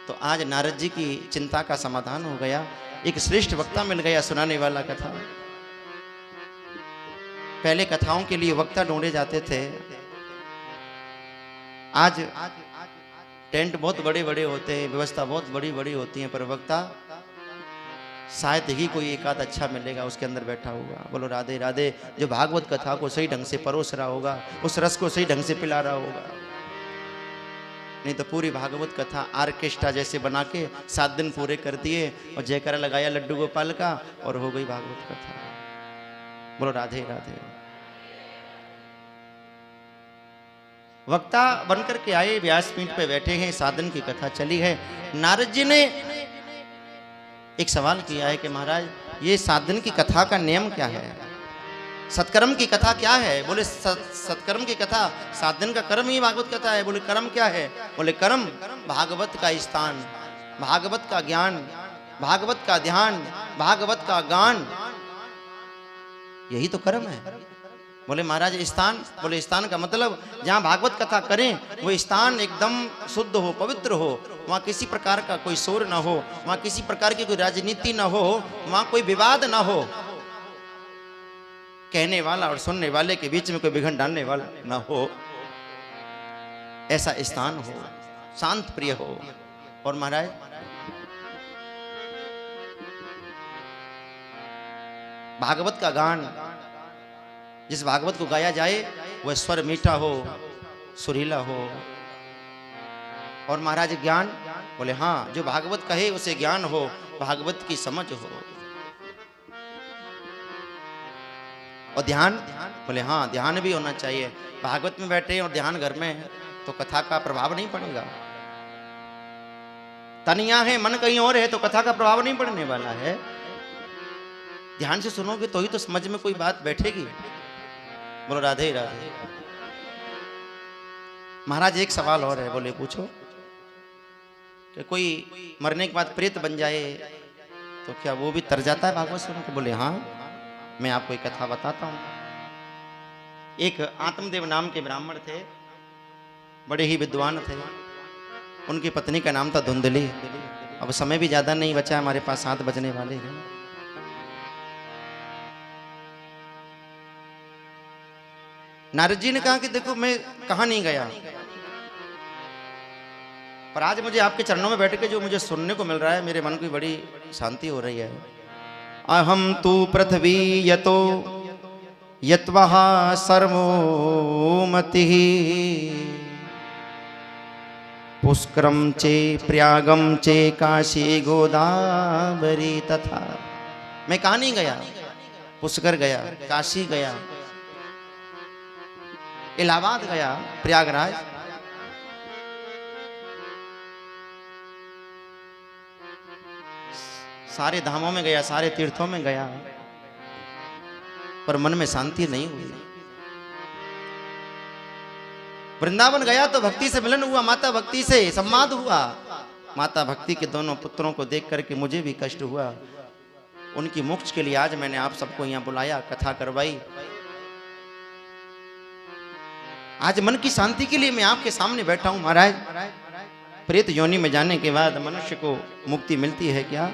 Speaker 1: तो आज नारद जी की चिंता का समाधान हो गया। एक श्रेष्ठ वक्ता मिल गया सुनाने वाला कथा। पहले कथाओं के लिए वक्ता ढूंढे जाते थे। आज टेंट बहुत बड़े बड़े होते हैं, व्यवस्था बहुत बड़ी बड़ी होती है, पर वक्ता शायद ही कोई एक आध अच्छा मिलेगा उसके अंदर बैठा होगा। बोलो राधे राधे। जो भागवत कथा को सही ढंग से परोस रहा होगा, उस रस को सही ढंग से पिला रहा होगा। नहीं तो पूरी भागवत कथा आर्केस्ट्रा जैसे बना के 7 दिन पूरे कर दिए और जयकारा लगाया लड्डू गोपाल का और हो गई भागवत कथा। बोलो राधे राधे। वक्ता बनकर के आए, व्यासपीठ पे बैठे हैं, 7 दिन की कथा चली है। नारद जी ने एक सवाल किया है कि महाराज ये 7 दिन की कथा का नियम क्या है, सत्कर्म की कथा क्या है? बोले सत्कर्म की कथा 7 दिन का कर्म ही भागवत कथा है। बोले कर्म क्या है? बोले कर्म भागवत का स्थान, भागवत का ज्ञान, भागवत का ध्यान, भागवत का गान, यही तो कर्म है। बोले महाराज स्थान? बोले स्थान का मतलब जहाँ भागवत कथा करें वो स्थान एकदम शुद्ध हो, पवित्र हो, वहाँ किसी प्रकार का कोई शोर ना हो, वहाँ किसी प्रकार की कोई राजनीति ना हो, वहाँ कोई विवाद ना हो, कहने वाला और सुनने वाले के बीच में कोई विघन डालने वाला ना हो, ऐसा स्थान हो, शांत प्रिय हो। और महाराज भागवत का गान, जिस भागवत को गाया जाए वह स्वर मीठा हो, सुरीला हो। और महाराज ज्ञान? बोले हाँ, जो भागवत कहे उसे ज्ञान हो, भागवत की समझ हो। और ध्यान? बोले हाँ, ध्यान भी होना चाहिए। भागवत में बैठे और ध्यान घर में है तो कथा का प्रभाव नहीं पड़ेगा। तन यहाँ है, मन कहीं और है तो कथा का प्रभाव नहीं पड़ने वाला है। ध्यान से सुनोगे तो ही तो समझ में कोई बात बैठेगी। बोलो राधे राधे। महाराज एक सवाल और है। बोले पूछो। कि कोई मरने के बाद प्रेत बन जाए तो क्या वो भी तर जाता है भागवत सुन के? बोले हाँ, मैं आपको एक कथा बताता हूँ। एक आत्मदेव नाम के ब्राह्मण थे, बड़े ही विद्वान थे। उनकी पत्नी का नाम था धुंधली। अब समय भी ज्यादा नहीं बचा, हमारे पास 7 बजने वाले हैं। नारद जी ने कहा कि देखो मैं कहाँ नहीं गया, पर आज मुझे आपके चरणों में बैठ के जो मुझे सुनने को मिल रहा है, मेरे मन की बड़ी शांति हो रही है। अहम तु पृथ्वी यतो यत्वः सर्वो मतिः पुष्करम चे प्रयागम चे काशी गोदावरी तथा। मैं कहाँ नहीं गया? पुष्कर गया, काशी गया, इलाहाबाद गया, प्रयागराज, सारे धामों में गया, सारे तीर्थों में गया, पर मन में शांति नहीं हुई। वृंदावन गया तो भक्ति से मिलन हुआ, माता भक्ति से संवाद हुआ। माता भक्ति के दोनों पुत्रों को देख करके मुझे भी कष्ट हुआ। उनकी मोक्ष के लिए आज मैंने आप सबको यहाँ बुलाया, कथा करवाई। आज मन की शांति के लिए मैं आपके सामने बैठा हूं। महाराज प्रेत योनि में जाने के बाद मनुष्य को मुक्ति मिलती है क्या?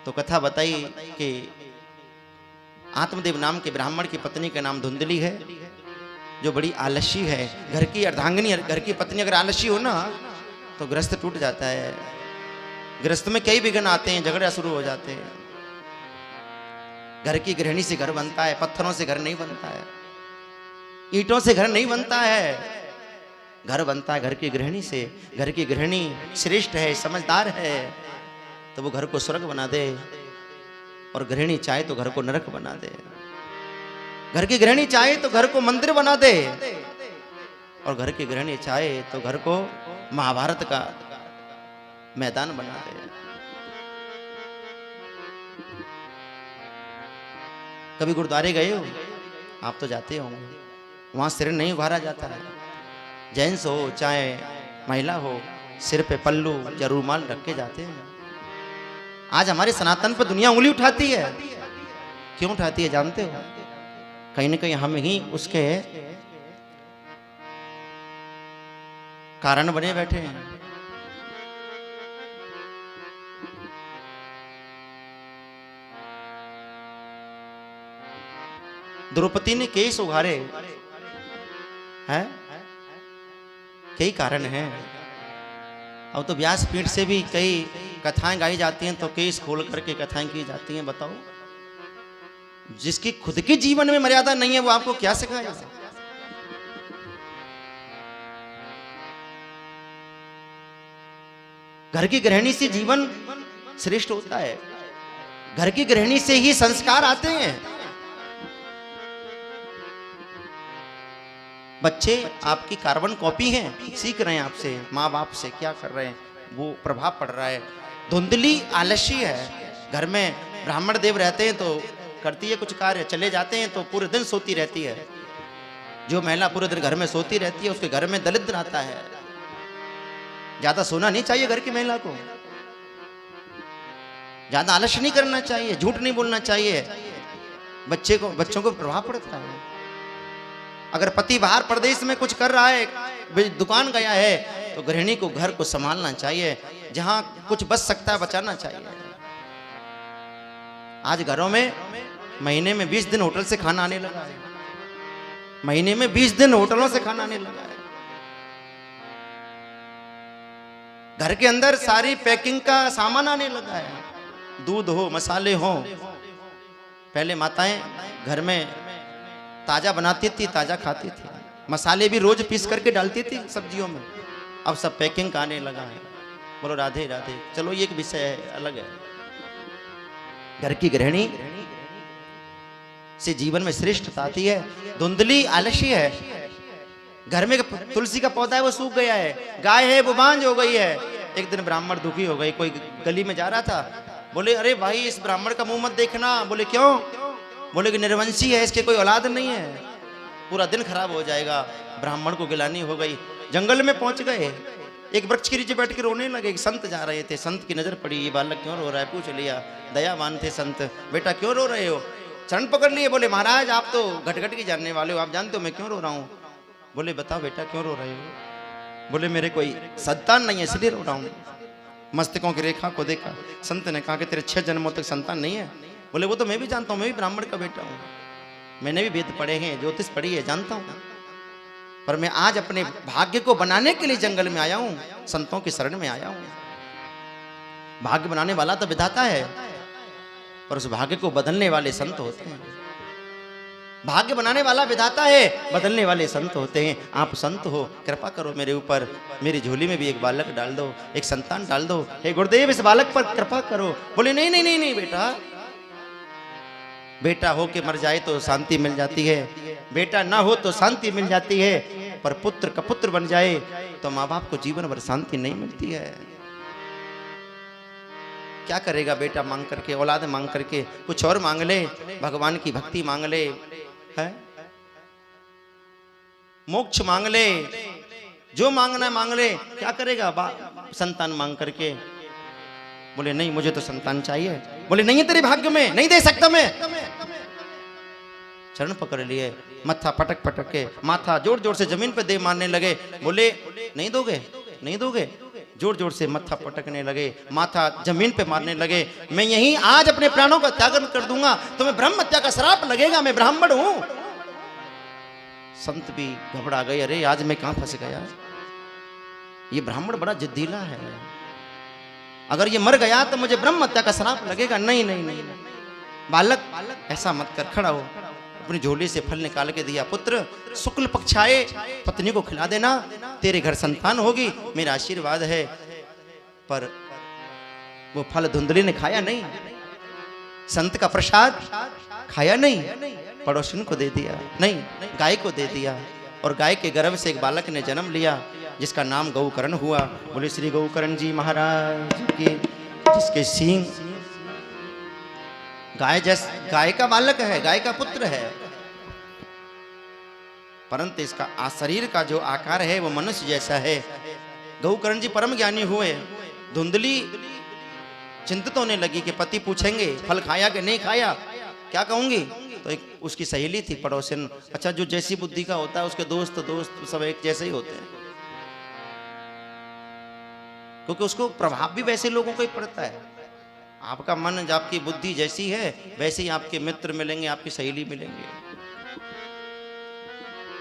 Speaker 1: तो कथा बताई कि आत्मदेव नाम के ब्राह्मण की पत्नी का नाम धुंधली है, जो बड़ी आलसी है। घर की अर्धांगिनी, घर की पत्नी अगर आलसी हो ना तो गृहस्थ टूट जाता है। गृहस्थ में कई विघ्न आते हैं, झगड़ा शुरू हो जाते हैं। घर की गृहिणी से घर बनता है, पत्थरों से घर नहीं बनता है, ईंटों से घर नहीं बनता है। घर बनता है घर की गृहिणी से। घर की गृहिणी श्रेष्ठ है, समझदार है, तो वो घर को स्वर्ग बना दे। और गृहिणी चाहे तो घर को नरक बना दे। घर की गृहिणी चाहे तो घर को मंदिर बना दे, और घर की गृहिणी चाहे तो घर को महाभारत का मैदान बना दे। कभी गुरुद्वारे गए हो? आप तो जाते होंगे। वहां सिर नहीं उघारा जाता है। जेंट्स हो चाहे महिला हो, सिर पे पल्लू या रूमाल रख के जाते हैं। आज हमारे सनातन पर दुनिया उंगली उठाती है। क्यों उठाती है जानते हो? कहीं ना कहीं हम ही उसके कारण बने बैठे हैं। द्रौपदी ने केस उघारे हैं, कई कारण हैं। अब तो व्यासपीठ से भी कई कथाएं गाई जाती हैं, तो केस खोल करके कथाएं की जाती हैं। बताओ, जिसकी खुद के जीवन में मर्यादा नहीं है वो आपको क्या सिखाएगा? घर की गृहिणी से जीवन श्रेष्ठ होता है। घर की गृहिणी से ही संस्कार आते हैं। बच्चे आपकी कार्बन कॉपी हैं, सीख रहे हैं आपसे, माँ बाप से क्या कर रहे हैं वो प्रभाव पड़ रहा है। धुंधली आलस्य है। घर में ब्राह्मण देव रहते हैं तो करती है कुछ कार्य, चले जाते हैं तो पूरे दिन सोती रहती है। जो महिला पूरे दिन घर में सोती रहती है उसके घर में दरिद्र आता है। ज्यादा सोना नहीं चाहिए घर की महिला को, ज्यादा आलस्य नहीं करना चाहिए, झूठ नहीं बोलना चाहिए। बच्चों को प्रभाव पड़ता है। अगर पति बाहर प्रदेश में कुछ कर रहा है, दुकान गया है, तो गृहिणी को घर को संभालना चाहिए। जहां कुछ बच सकता है बचाना चाहिए। आज घरों में महीने में 20 दिन होटल से खाना आने लगा है। महीने में 20 दिन होटलों से खाना आने लगा है। घर के अंदर सारी पैकिंग का सामान आने लगा है। दूध हो, मसाले हो। पहले माताएं घर में ताजा बनाती थी, ताजा खाती थी। मसाले भी रोज पीस करके डालती थी सब्जियों में। अब सब पैकिंग का आने लगा है। बोलो राधे राधे। चलो ये एक विषय है, अलग है। घर की गृहिणी से जीवन में श्रेष्ठता आती है। धुंधली आलस्य है। घर में तुलसी का पौधा है वो सूख गया है, गाय है वो बांझ हो गई है। एक दिन ब्राह्मण दुखी हो गई, कोई गली में जा रहा था, बोले अरे भाई इस ब्राह्मण का मुंह मत देखना। बोले क्यों? बोले कि निर्वंशी है, इसके कोई औलाद नहीं है, पूरा दिन खराब हो जाएगा। ब्राह्मण को गिलानी हो गई। जंगल में पहुंच गए, एक वृक्ष के नीचे बैठ के रोने लगे। एक संत जा रहे थे, संत की नजर पड़ी, ये बालक क्यों रो रहा है? पूछ लिया। दयावान थे संत। बेटा क्यों रो रहे हो? चरण पकड़ लिए। बोले महाराज आप तो घट की जानने वाले हो, आप जानते हो मैं क्यों रो रहा हूँ। बोले बताओ बेटा क्यों रो रहे हो? बोले मेरे कोई संतान नहीं है इसलिए रो रहा हूँ। मस्तकों की रेखा को देखा। संत ने कहा कि तेरे 6 जन्मों तक संतान नहीं है। बोले वो तो मैं भी जानता हूँ, मैं भी ब्राह्मण का बेटा हूँ, मैंने भी वेद पढ़े हैं, ज्योतिष पढ़ी है, जानता हूँ। पर मैं आज अपने भाग्य को बनाने के लिए जंगल में आया हूँ, संतों की शरण में आया हूँ। भाग्य बनाने वाला तो विधाता है, पर उस भाग्य को बदलने वाले संत होते हैं। भाग्य बनाने वाला विधाता है, बदलने वाले संत होते हैं। आप संत हो, कृपा करो मेरे ऊपर, मेरी झोली में भी एक बालक डाल दो, एक संतान डाल दो। हे गुरुदेव इस बालक पर कृपा करो। बोले नहीं नहीं नहीं नहीं बेटा, बेटा हो के मर जाए तो शांति मिल जाती है, बेटा ना हो तो शांति मिल जाती है, पर पुत्र का पुत्र बन जाए तो माँ बाप को जीवन भर शांति नहीं मिलती है। क्या करेगा बेटा मांग करके, औलाद मांग करके? कुछ और मांग ले, भगवान की भक्ति मांग ले, है मोक्ष मांग ले, जो मांगना है मांग ले। क्या करेगा संतान मांग करके? बोले नहीं मुझे तो संतान चाहिए। बोले नहीं है तेरे भाग्य में, नहीं दे सकता मैं। चरण पकड़ लिए, मत्था पटक पटक के, माथा जोर जोर से जमीन पे दे मारने लगे। बोले नहीं दोगे, नहीं दोगे। जोर जोर से मत्था पटकने लगे, माथा जमीन पे मारने लगे। मैं यहीं आज अपने प्राणों का त्याग कर दूंगा, तुम्हें ब्रह्म हत्या का श्राप लगेगा, मैं ब्राह्मण हूं। संत भी घबरा गए, अरे आज मैं कहां फंस गया। ये ब्राह्मण बड़ा जिद्दीला है, अगर ये मर गया तो मुझे ब्रह्म हत्या का श्राप लगेगा। नहीं नहीं नहीं बालक ऐसा मत कर, खड़ा हो। अपनी झोली से फल निकाल के दिया। पुत्र शुक्ल पक्ष आए पत्नी को खिला देना, तेरे घर संतान होगी, मेरा आशीर्वाद है। पर वो फल धुंधली ने खाया नहीं, संत का प्रसाद खाया नहीं, पड़ोसन को दे दिया, नहीं गाय को दे दिया। और गाय के गर्भ से एक बालक ने जन्म लिया जिसका नाम गौकर्ण हुआ। बोले श्री गौकर्ण जी महाराज की, जिसके सींग गाय का बालक है, गाय का पुत्र है, परंतु इसका शरीर का जो आकार है वो मनुष्य जैसा है। गौकर्ण जी परम ज्ञानी हुए। धुंधली चिंतित होने लगी कि पति पूछेंगे फल खाया कि नहीं खाया, क्या कहूंगी। तो एक उसकी सहेली थी पड़ोसन, अच्छा जो जैसी बुद्धि का होता है उसके दोस्त सब एक जैसे ही होते हैं, क्योंकि उसको प्रभाव भी वैसे लोगों को ही पड़ता है। आपका मन, आपकी बुद्धि जैसी है वैसे ही आपके मित्र मिलेंगे, आपकी सहेली मिलेंगे,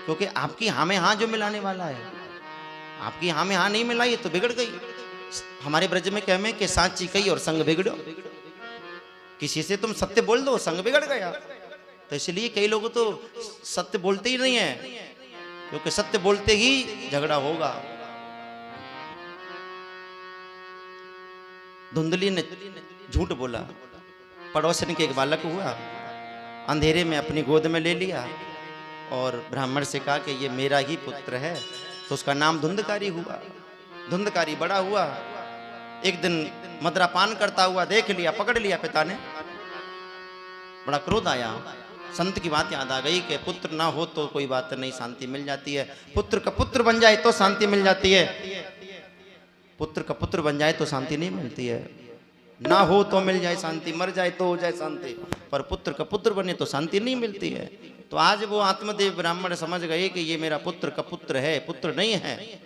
Speaker 1: क्योंकि आपकी हाँ में हाँ जो मिलाने वाला है। आपकी हाँ में हाँ नहीं मिलाई तो बिगड़ गई। हमारे ब्रज में कह में कि सांची कही और संग बिगड़ो, किसी से तुम सत्य बोल दो संग बिगड़ गया। तो इसलिए कई लोग तो सत्य बोलते ही नहीं है, क्योंकि सत्य बोलते ही झगड़ा होगा। धुंधली ने झूठ बोला, पड़ोसन के एक बालक हुआ, अंधेरे में अपनी गोद में ले लिया और ब्राह्मण से कहा कि ये मेरा ही पुत्र है। तो उसका नाम धुंधकारी हुआ। धुंधकारी बड़ा हुआ, एक दिन मदरापान करता हुआ देख लिया, पकड़ लिया पिता ने। बड़ा क्रोध आया, संत की बात याद आ गई कि पुत्र ना हो तो कोई बात नहीं, शांति मिल जाती है। पुत्र का पुत्र बन जाए तो शांति मिल जाती है, पुत्र का पुत्र बन जाए तो शांति नहीं मिलती है। ना हो तो मिल जाए शांति, मर जाए तो हो जाए शांति, पर पुत्र का पुत्र बने तो शांति नहीं मिलती है। तो आज वो आत्मदेव ब्राह्मण समझ गए कि ये मेरा पुत्र का पुत्र है, पुत्र नहीं है।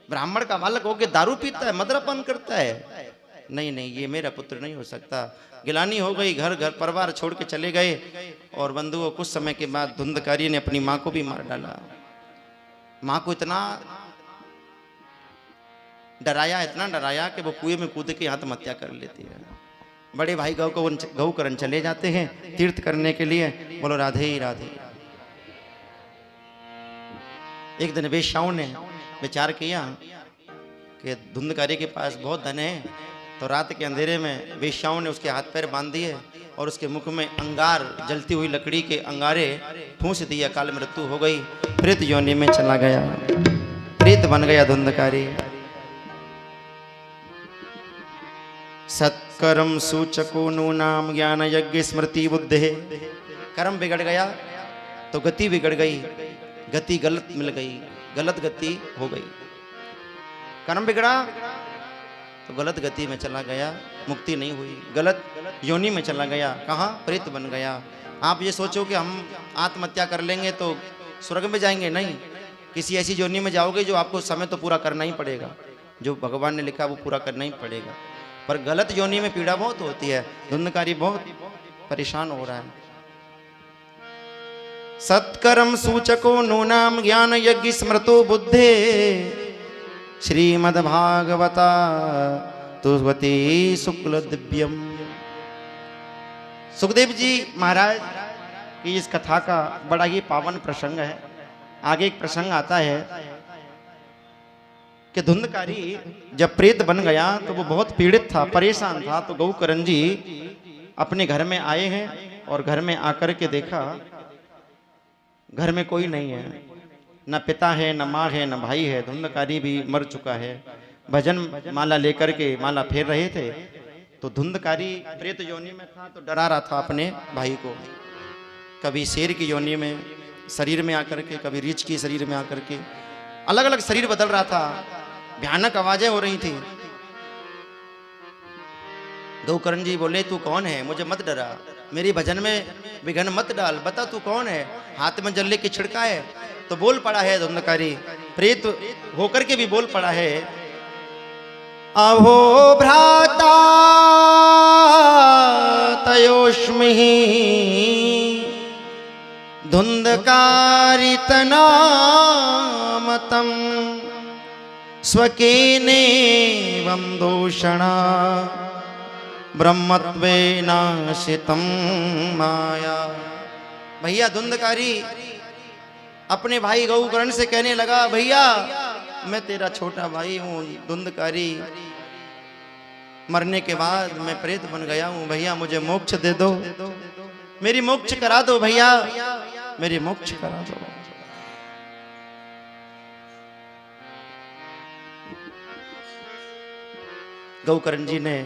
Speaker 1: ब्राह्मण का बालक होके दारू पीता है, मदरापान करता है, नहीं नहीं ये मेरा पुत्र नहीं हो सकता। गिलानी हो गई, घर घर परिवार छोड़ के चले गए। और बंधुओं कुछ समय के बाद धुंधकारी ने अपनी माँ को भी मार डाला। माँ को इतना डराया, इतना डराया कि वो कुएं में कूद के आत्महत्या कर लेती है। बड़े भाई गौकरण चले जाते हैं तीर्थ करने के लिए। बोलो राधे राधे। एक दिन वेश्याओं ने विचार किया कि धुंधकारी के पास बहुत धन है, तो रात के अंधेरे में वेश्याओं ने उसके हाथ पैर बांध दिए और उसके मुख में अंगार, जलती हुई लकड़ी के अंगारे ठूंस दिया। काल मृत्यु हो गई, प्रेत योनि में चला गया, प्रेत बन गया धुंधकारी। सत्कर्म सूचको नूनाम ज्ञान यज्ञ स्मृति बुद्धे। कर्म बिगड़ गया तो गति बिगड़ गई, गति गलत मिल गई, गलत गति हो गई। कर्म बिगड़ा तो गलत गति में चला गया, मुक्ति नहीं हुई, गलत योनि में चला गया। कहाँ? प्रेत बन गया। आप ये सोचो कि हम आत्महत्या कर लेंगे तो स्वर्ग में जाएंगे, नहीं, किसी ऐसी योनि में जाओगे जो आपको समय तो पूरा करना ही पड़ेगा, जो भगवान ने लिखा वो पूरा करना ही पड़ेगा। पर गलत योनि में पीड़ा बहुत होती है। धुंधकारी बहुत परेशान हो रहा है। सत्कर्म सूचको नूनाम ज्ञान यज्ञ स्मृतो बुद्धे। श्रीमद्भागवता तुवती शुक्ल दिव्यम। सुखदेव जी महाराज की इस कथा का बड़ा ही पावन प्रसंग है। आगे एक प्रसंग आता है कि धुंधकारी जब प्रेत बन गया तो वो बहुत पीड़ित था, परेशान था। तो गौकरण जी अपने घर में आए हैं और घर में आकर के देखा घर में कोई नहीं है, न पिता है, न माँ है, न भाई है। धुंधकारी भी मर चुका है। भजन माला लेकर के माला फेर रहे थे तो धुंधकारी प्रेत योनि में था, तो डरा रहा था अपने भाई को। कभी शेर की योनि में शरीर में आकर के, कभी रीछ की शरीर में आकर के, अलग अलग शरीर बदल रहा था। भयानक आवाजें हो रही थी। गौकर्ण जी बोले तू कौन है, मुझे मत डरा, मेरी भजन में विघ्न मत डाल, बता तू कौन है। हाथ में जल्ले की छिड़का है। तो बोल पड़ा है धुंधकारी, प्रेत होकर के भी बोल पड़ा है, अहो भ्राता तयोष्मि धुंधकारी तनामतम स्वकेनेवं दोषणा ब्रह्मत्वेनाशितं माया। भैया धुंधकारी अपने भाई गौकर्ण से कहने लगा, भैया मैं तेरा छोटा भाई हूँ, धुंधकारी मरने के बाद मैं प्रेत बन गया हूँ, भैया मुझे मोक्ष दे दो, मेरी मोक्ष करा दो, भैया मेरी मोक्ष करा दो। गौकर्ण जी ने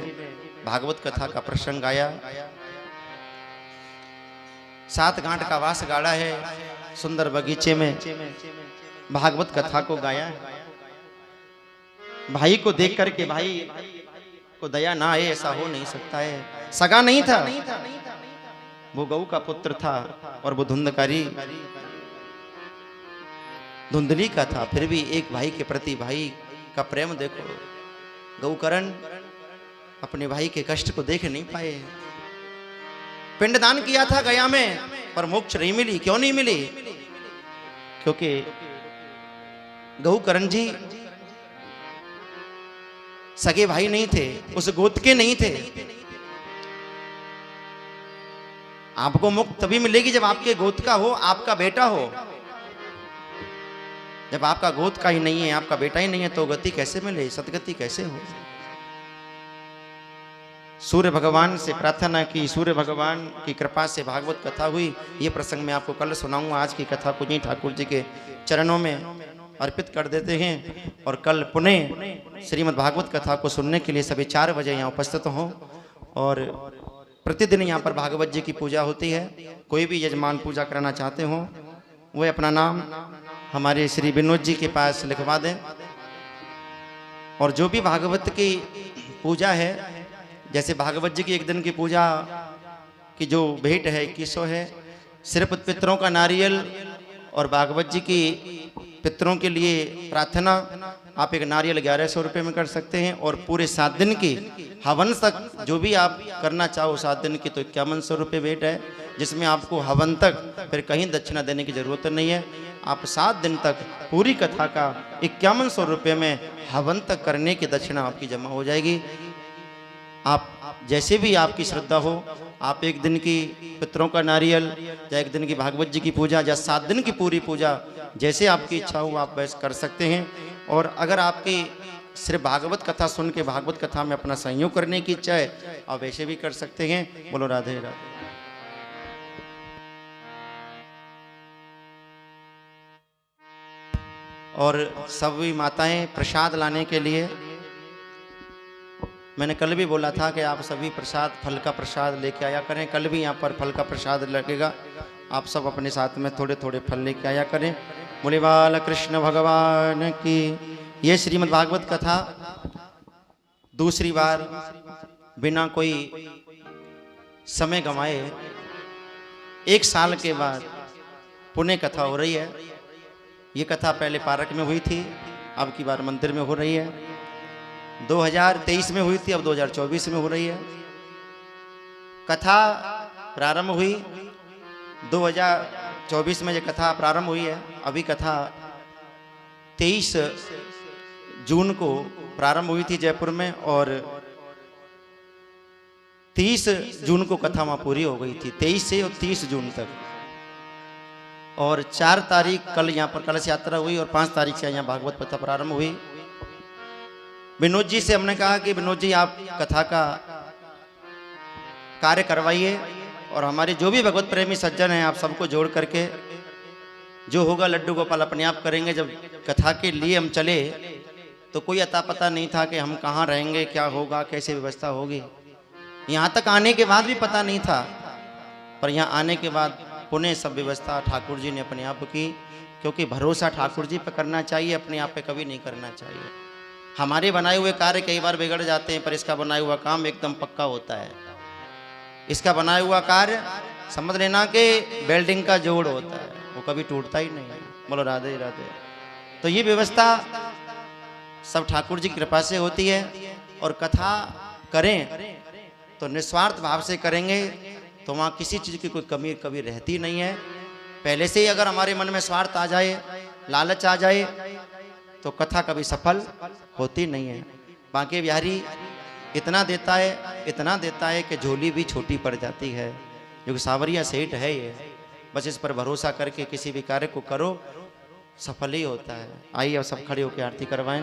Speaker 1: भागवत कथा का प्रसंग गाया। 7 गांठ का वास गाड़ा है, सुंदर बगीचे में भागवत कथा को गाया है। भाई को देख करके भाई को दया ना आए ऐसा हो नहीं सकता है। सगा नहीं था, वो गौ का पुत्र था और वो धुंधकारी धुंधली का था। फिर भी एक भाई के प्रति भाई का प्रेम देखो। गौकर्ण अपने भाई के कष्ट को देख नहीं पाए। पिंडदान किया था गया में, पर मोक्ष नहीं मिली। क्यों नहीं मिली? क्योंकि गौकर्ण जी सगे भाई नहीं थे, उस गोत्र के नहीं थे। आपको मुक्त तभी मिलेगी जब आपके गोत्र का हो, आपका बेटा हो। जब आपका गोत्र का ही नहीं है, आपका बेटा ही नहीं है, तो गति कैसे मिले, सदगति कैसे हो। सूर्य भगवान से प्रार्थना की, सूर्य भगवान की कृपा से भागवत कथा हुई। ये प्रसंग मैं आपको कल सुनाऊंगा। आज की कथा को जी ठाकुर जी के चरणों में अर्पित कर देते हैं और कल पुनः श्रीमद् भागवत कथा को सुनने के लिए सभी 4 बजे यहाँ उपस्थित हों। और प्रतिदिन यहाँ पर भागवत जी की पूजा होती है। कोई भी यजमान पूजा करना चाहते हो वह अपना नाम हमारे श्री विनोद जी के पास लिखवा दें। और जो भी भागवत की पूजा है, जैसे भागवत जी की एक दिन की पूजा की जो भेंट है 2100 है, सिर्फ पितरों का नारियल और भागवत जी की पितरों के लिए प्रार्थना आप एक नारियल 1100 रुपये में कर सकते हैं। और पूरे 7 दिन की हवन तक जो भी आप करना चाहो 7 दिन की, तो 5100 रुपये भेंट है, जिसमें आपको हवन तक फिर कहीं दक्षिणा देने की जरूरत नहीं है। आप 7 दिन तक पूरी कथा का 5100 रुपये में हवन तक करने की दक्षिणा आपकी जमा हो जाएगी। आप जैसे भी आपकी श्रद्धा हो, आप एक दिन की पितरों का नारियल या एक दिन की भागवत जी की पूजा या 7 दिन की पूरी पूजा, जैसे आपकी इच्छा हो आप वैसे कर सकते हैं। और अगर आपकी सिर्फ भागवत कथा सुन के भागवत कथा में अपना सहयोग करने की इच्छा है, आप वैसे भी कर सकते हैं। बोलो राधे राधे। और सभी माताएं प्रसाद लाने के लिए, मैंने कल भी बोला था कि आप सभी प्रसाद, फल का प्रसाद लेके आया करें। कल भी यहाँ पर फल का प्रसाद लगेगा, आप सब अपने साथ में थोड़े थोड़े फल लेके आया करें। बोले बाल कृष्ण भगवान की। ये श्रीमद् भागवत कथा दूसरी बार बिना कोई समय गंवाए 1 साल के बाद पुण्य कथा हो रही है। ये कथा पहले पार्क में हुई थी, अब की बार मंदिर में हो रही है। 2023 में हुई थी, अब 2024 में हो रही है। कथा प्रारंभ हुई 2024 में, ये कथा प्रारंभ हुई है। अभी कथा 23 जून को प्रारंभ हुई थी जयपुर में, और 30 जून को कथा वहां पूरी हो गई थी, 23 से और 30 जून तक। और 4 तारीख कल यहाँ पर कलश यात्रा हुई और 5 तारीख से यहाँ भागवत कथा प्रारंभ हुई। विनोद जी से हमने कहा कि विनोद जी आप कथा का कार्य करवाइए, और हमारे जो भी भगवत प्रेमी सज्जन हैं आप सबको जोड़ करके जो होगा लड्डू गोपाल अपने आप करेंगे। जब कथा के लिए हम चले तो कोई अता पता नहीं था कि हम कहाँ रहेंगे, क्या होगा, कैसे व्यवस्था होगी। यहाँ तक आने के बाद भी पता नहीं था, पर यहाँ आने के बाद पुनः सब व्यवस्था ठाकुर जी ने अपने आप की, क्योंकि भरोसा ठाकुर जी पर करना चाहिए, अपने आप पे कभी नहीं करना चाहिए। हमारे बनाए हुए कार्य कई बार बिगड़ जाते हैं, पर इसका बनाया हुआ काम एकदम पक्का होता है। इसका बनाया हुआ कार्य समझ लेना कि वेल्डिंग का जोड़ होता है, वो कभी टूटता ही नहीं है। बोलो राधे राधे। तो ये व्यवस्था सब ठाकुर जी की कृपा से होती है। और कथा करें तो निस्वार्थ भाव से करेंगे तो वहाँ किसी चीज़ की कोई कमी कभी रहती नहीं है। पहले से ही अगर हमारे मन में स्वार्थ आ जाए, लालच आ जाए, तो कथा कभी सफल होती नहीं है। बांके बिहारी इतना देता है कि झोली भी छोटी पड़ जाती है। जो कि सावरिया सेठ है ये, बस इस पर भरोसा करके किसी भी कार्य को करो, सफल ही होता है। आइए अब सब खड़े होकर आरती करवाएं।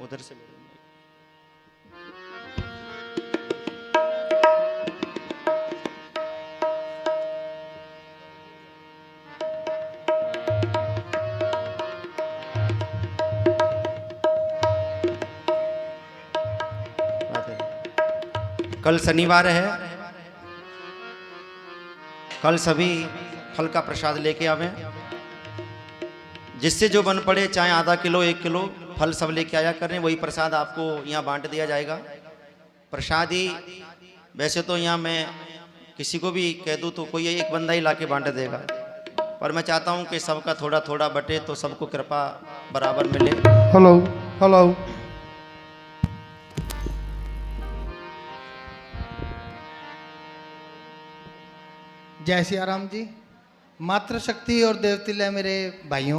Speaker 1: उधर से कल शनिवार है, कल सभी फल का प्रसाद लेके आवे। जिससे जो बन पड़े, चाहे आधा किलो 1 किलो फल सब लेके आया करें। वही प्रसाद आपको यहाँ बांट दिया जाएगा। प्रसाद ही वैसे तो यहाँ मैं किसी को भी कह दूँ तो कोई एक बंदा ही लाके बांट देगा, पर मैं चाहता हूँ कि सबका थोड़ा थोड़ा बटे तो सबको कृपा बराबर मिले।
Speaker 2: Hello hello. जय सिया राम जी। मातृशक्ति और देवतिल्य मेरे भाइयों